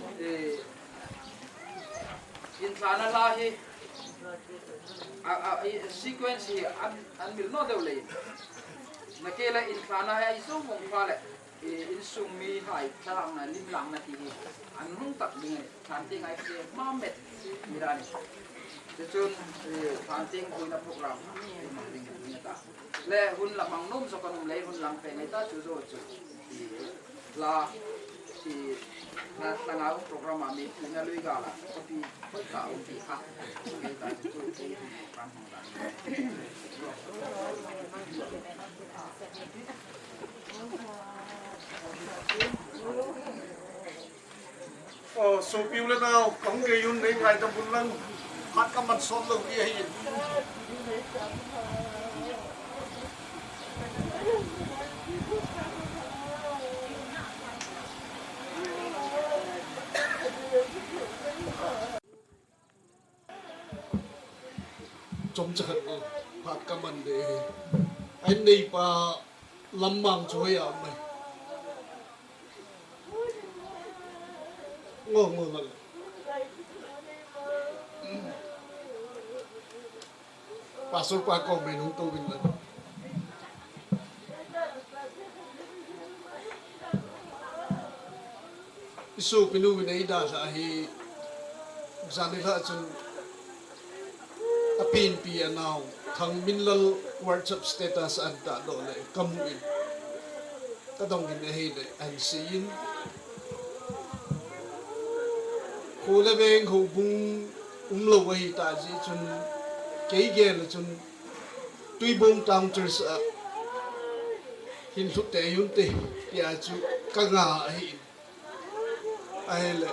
in thana la hi sequence hi an bil no deu le na ke la in thana hai so mong pha le in sung mi hai thalang na lim lang na ti hi an hung tak ni than ting ai se ma met mirani te chun than ting ko na program ma ring ni ta le hun la mang nom so kan le hun lang pe ngai ta chu zo chu la thì là ngáo program mà mình là lưỡi gà là có khi bất cả ông thì khác người ta chúng tôi thì làm
số phiếu lên nào cống cái yun đến ngày trong buôn lăng hát các mặt sốt lồng kia hình
trong trận phạt các bạn để anh đi pa lâm mang chơi à mày ngon ngon lắm pa số qua con mình không tu mình lần số pinu mình ấy đã là hi gian đi lại chung apin pi anau thang minlal workshop status an ta do le kam in ta dong in he le an sin khu le beng khu bung lo hi ta ji chun ke ge le chun tui bong tang chers hin thu te yun te ya chu ka nga hi ai le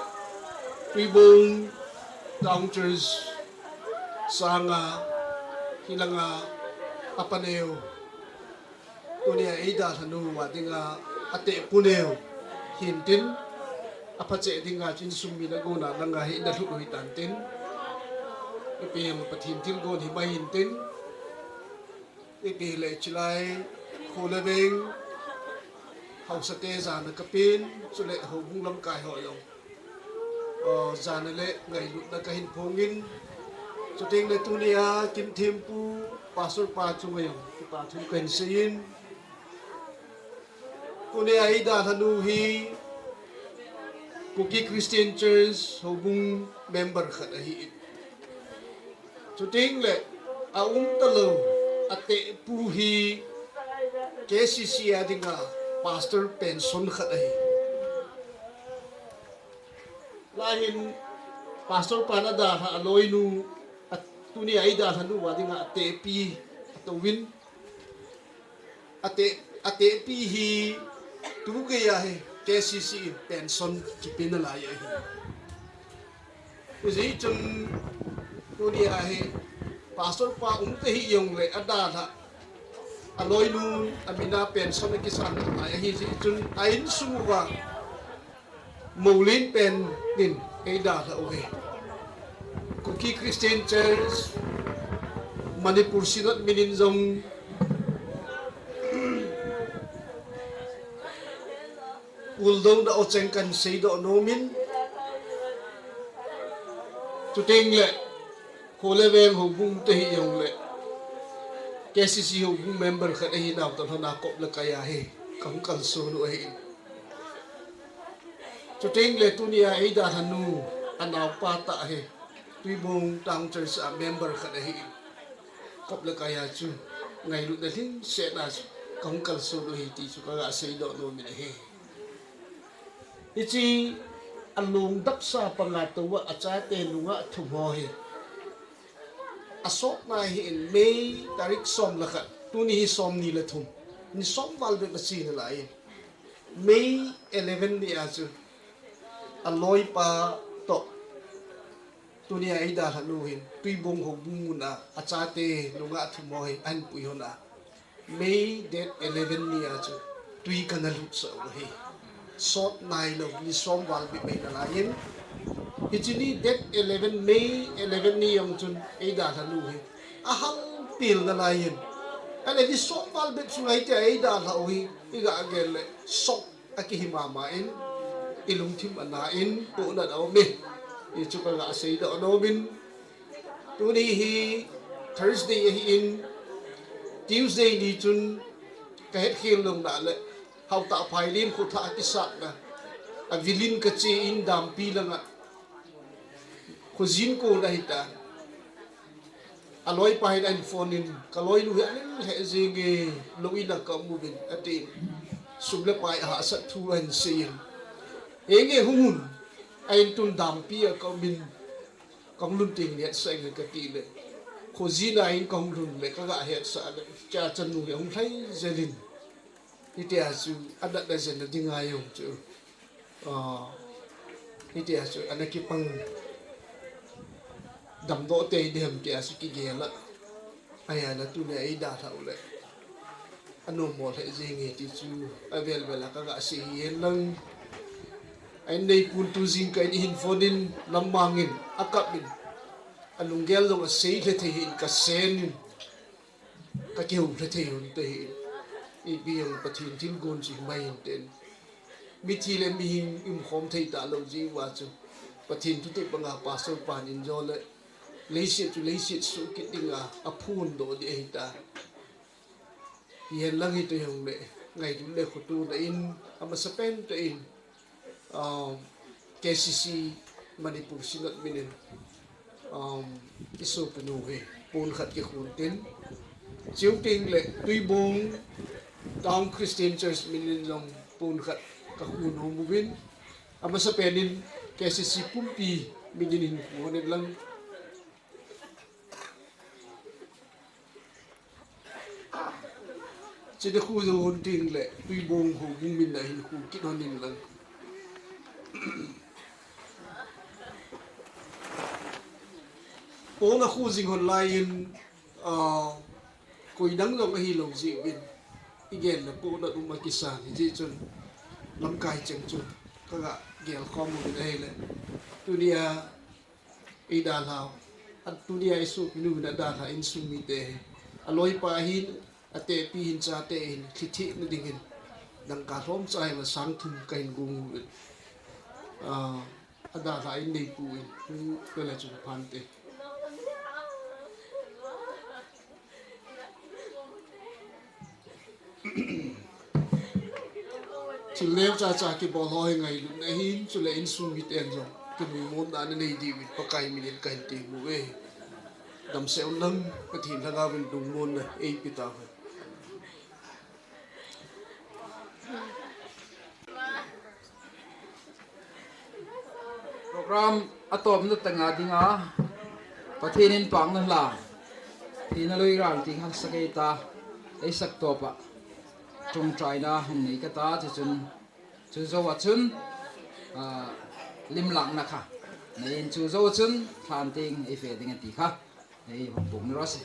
tui bong tang chers sanga hilanga apaneo tunia ida thanu wa dinga ate puneo hintin apache dinga chin summi na gona nanga hi da thu hi tantin ipem pathin til gon hi mai hintin ipi le chilai khulebeng hausate zana kapin chule ho bunglam kai ho yo zana le ngai lut na kahin phongin cho tiếng này tu nia kim thêm pu pastor pa chung người pa chung quen xin tu nia ấy đã thanu hi Cookie Christian Church hubung member khat hi chuting le talo ate puhi KCC adinga pastor pension khat hi lahin pastor panada ha aloinu at tuni aida hanu wadinga ate pi to win ate pi hi tuge ya he KCC pension kipina la ya hi uzi chun tuni a he pastor pa te hi yong le ada tha aloi nu amina pension ki san a hi ji chun ain suwa Moulin pen din ada tha o he Cookie Christian Church Manipur Sinat Mininzong Uldong da ocheng kan sei do nomin chuting le khole veng hobung te hi yong le KCC hobung member khat hi naw ta na kop la kaya he kam kal so no he chuting le tunia ida hanu anaw pata he tuibong tang church a member khat hi kop la kaya chu ngai lu da hin se na kam kal so no hi ti chu ka sei do no mi he ichi alung daksa pangatawa achate lunga thumohi asok na hi in May tarik som lakha tuni hi som ni lathum ni som valbe basi na lai May 11 ni asu aloi pa to tuni ai da hanuhin tuibong hobung na achate lunga thumohi an puyona May date 11 ni asu tui kanalut sa uhi sort nai lo ni som wal bi mai na lain hichini date 11 May 11 ni yong chun e da tha lu hi ahang pil na lain ale di som wal bi sungai te e da tha ui iga agel le sok akihima ma in ilung thim ana in pu na daw me i chu ka ga sei da no bin tu ni hi Thursday hi in Tuesday ni chun ka het khil long na le hau ta phai lim khu tha ki sa na a vilin ka che in dam pi langa khu jin ko na hita aloi pai dan phone in kaloi lu he je ge loi na ka mu bin ati suble pai ha sa thu an sein enge hun ain tun dam pi a ka bin kong lun ting net sai ka ti le khu jin ain kong lun le ka ga het sa cha chan nu hong thai zelin ite asu ada da zen di ngayong chu ite asu anaki pang dam do te dem te asu ki gela aya na tu ne ai da tha ule anu mo the je nge ti chu avel bela ka ga si yen lang ai nei pun tu jing kai hin fonin lamangin akapin alungel lo a sei le the hin ka sen ka keu le the hun te ibiyang pathin tin gon chi mai ten mi thi le mi hing im khom thei ta lo ji wa chu pathin tu te panga pastor pan in jo le leisit su ki tinga aphun do di hita yen lang hi to yong le ngai tu le khutu da in ama sapen to in KCC Manipur Sinat Minin iso penu he pun khat ki khun tin chiu ting le tuibong Town Christian Church Minin long pun khat ka hun homubin ama sa penin KCC pumpi minin kunin lang chide khu do hon ting le tui bong ho bung min na hin khu ki non nin lang po na khu jing hon lain koi dang lo ka hi lo ji win igen na po na dum kisan ji chun lam kai cheng chun ka ga gel khom mu dai le tunia ida lao at tunia isu nu na da ha in sum mi te aloi pa hin ate pi hin cha te hin khithi na dingin dang ka rom chai ma sang thum kain gung ada ha in nei pu in ko la chu phan te Til leo cha ki bol hoi ngai lu na hin chu le in sun mit en zo. Ki mi mon da nei di wit pa kai mi len kai ti mu e. Dam seu nang ka thin la ga ben dung mon na e pi ta.
program atom nu tanga dinga pathinin pang na la thina loi ran ti han sakai ta ei sak to pa chung trai na han nei ka ta chu zo wa chun lim lang na kha nei chu zo chun than ting ei fe ding ti kha ei bum ro se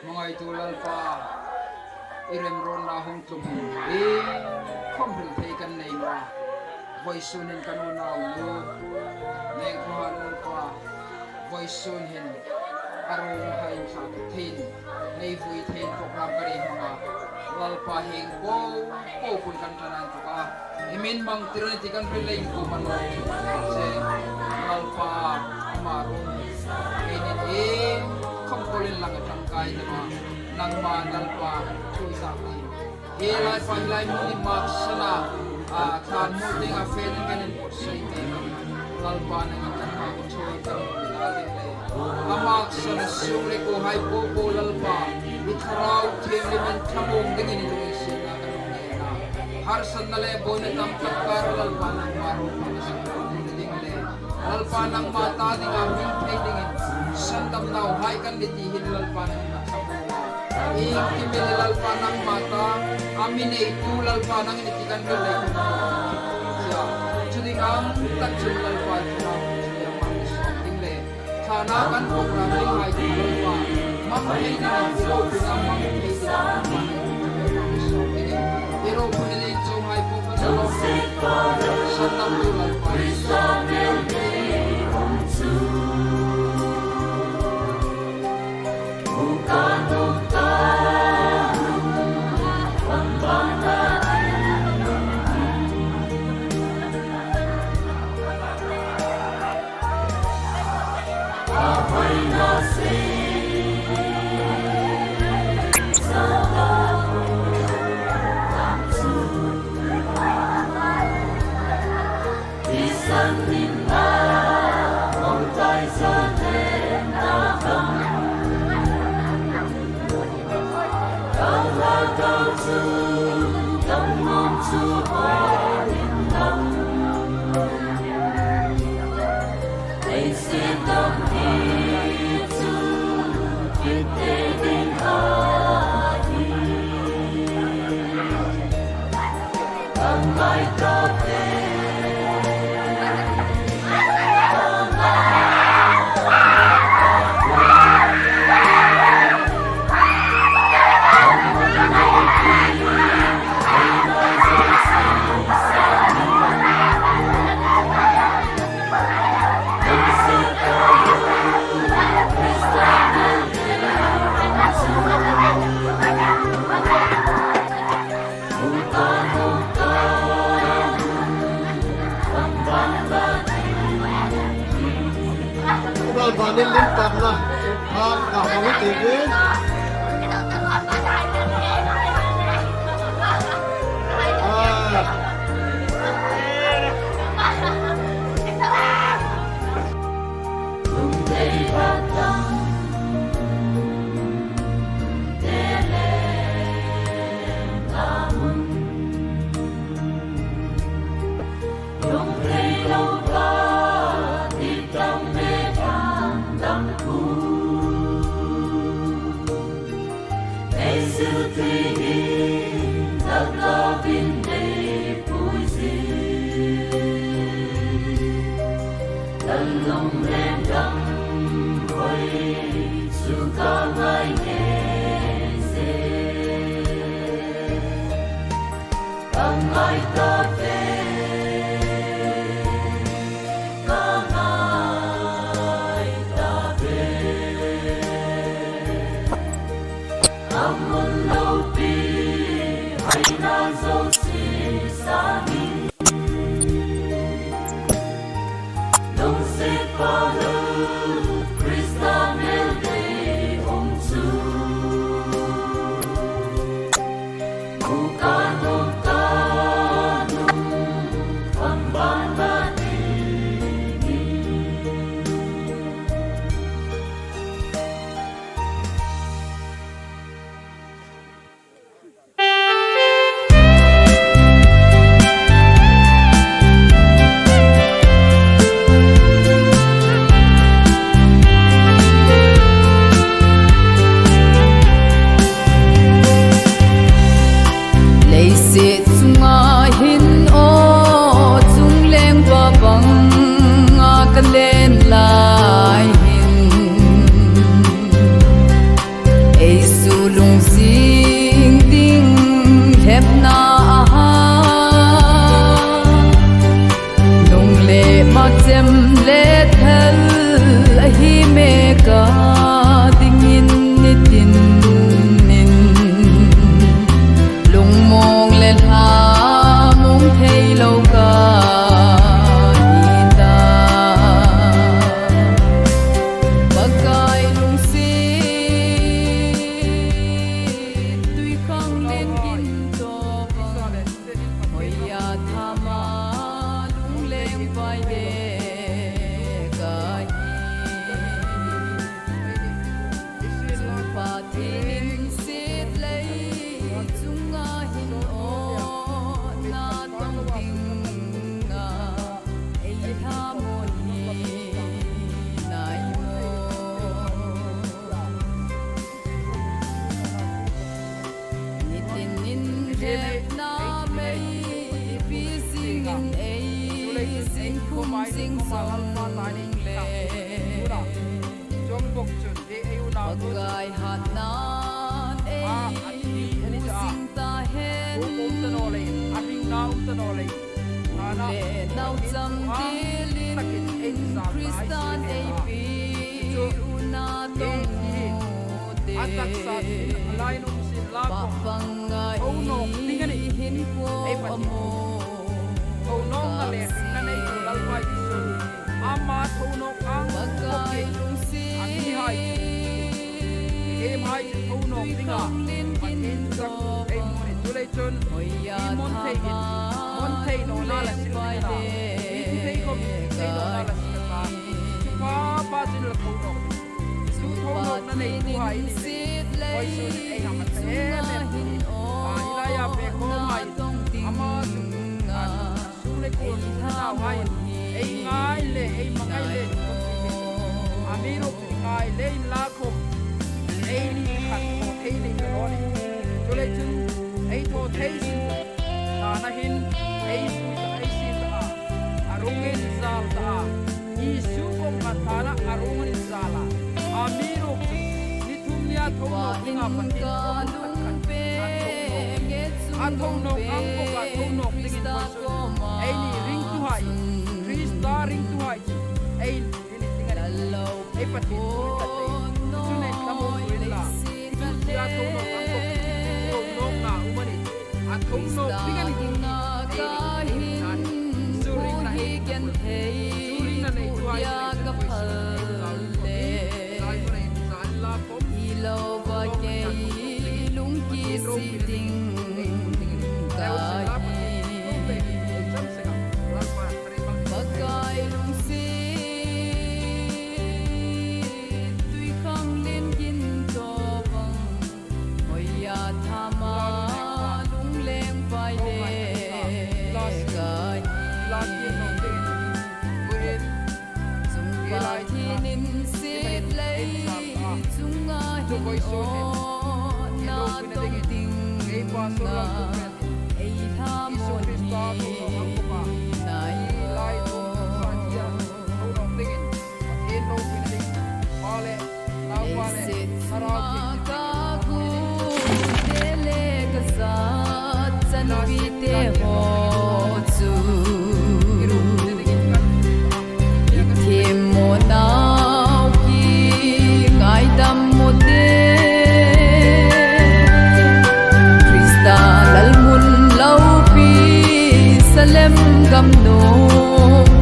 mongai tulal pa irem ron na hong tlum e khom hil thei kan nei wa voi sunin kanuna lu nei khwal pa voi sun hin arong hai kha thin nei vui thin program kari hanga lal pa heng ko pun kan tanan to ka imin mang tiran ti kan relay ko mano se lal pa marun kenin e không có liên lạc ở trong cái mà năng mà nal pa chui sa ni e lai pa lai muni mak sana khan mo ding a fen ganin pot sai te nal pa nang kan ma ko chui ta bila din le amak sana sure ko hai ko lal pa i tharau thiam le man thamong ding ni lui si na kan ne na har san nale boy na tam kar lal pa nang maro pa sa ding le lal pa nang mata ding a min thei ding sandam nau hai kan liti hin lal pa nang thamu Kimilal pa ng mata, amin ay tulal pa ng initikan galing. Siya, juding ang tatsulal pa siya, siya manisong le. Sana kan programming ay tulal pa, mamay na ang flow pinamang pinamang manisong le. Pero pinilitsong ay pupunalong sa tulal pa.
Banin limpak na, nakawitigin.
sin khum sing song le Bagai hat nan sing ta hen le nau cham dilin Kristan AP una tong Bapangai hin ko amo Bagai lungsi
em hai thâu nộp đi ngà anh em chắc em muốn chú lấy chân món thầy nó là xin lỗi là thầy không thầy nó là xin lỗi là ba xin là thâu nộp nó này tu hai này ôi xuân em làm thế nên ai là về không mày ama chú lấy cuốn nào hay em ngay lệ em ngay lệ amiro ngay lệ lá không ai đi khát thổ thấy đi cái đó này, cho nên chừng ai thổ thấy xin ta na hin ai suy ta ai xin ta, arungan zal ta, Yesu kom katana arungan zala, amiro ni tumia thong no tinga patin athong no angko ka thong no tingin paso, ai ni ring tu hai, Krista ring tu hai, ai ni tinga ai patin tunai kamu ya thong no angko thong no na umani athong no tinga ni suring na suring na nei tuai ka phal le lai ko nei san la pom
ilo ba ke lung ki si ding Bagai lung si tui khang lên yin to bang Oya thama lung leng vai le Gai
la ki no te we
Dung ba thi nin sit lei Dung a hin o na tong ting nga Ei tham mon hi nai
lai to sa chia thong no tingin en no pinading pale na pale saragi
ka ku dele ka sa chan vi te ho chu Itim mo nau ki ngai dam mo te Krista lal mun lau pi salem gam no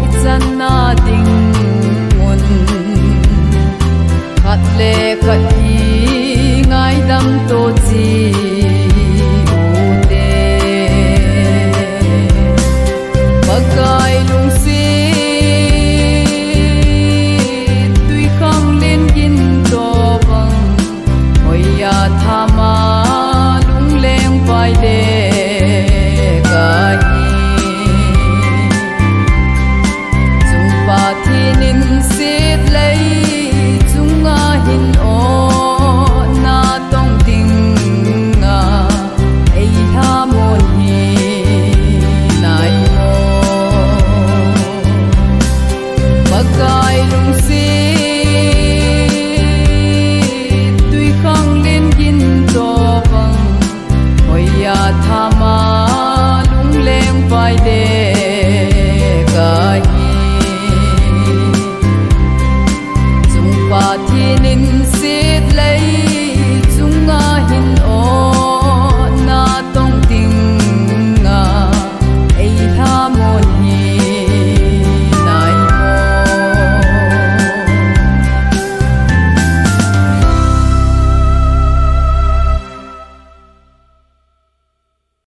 itsan na ding mun khat le khat hi ngai dam to chi u te bagai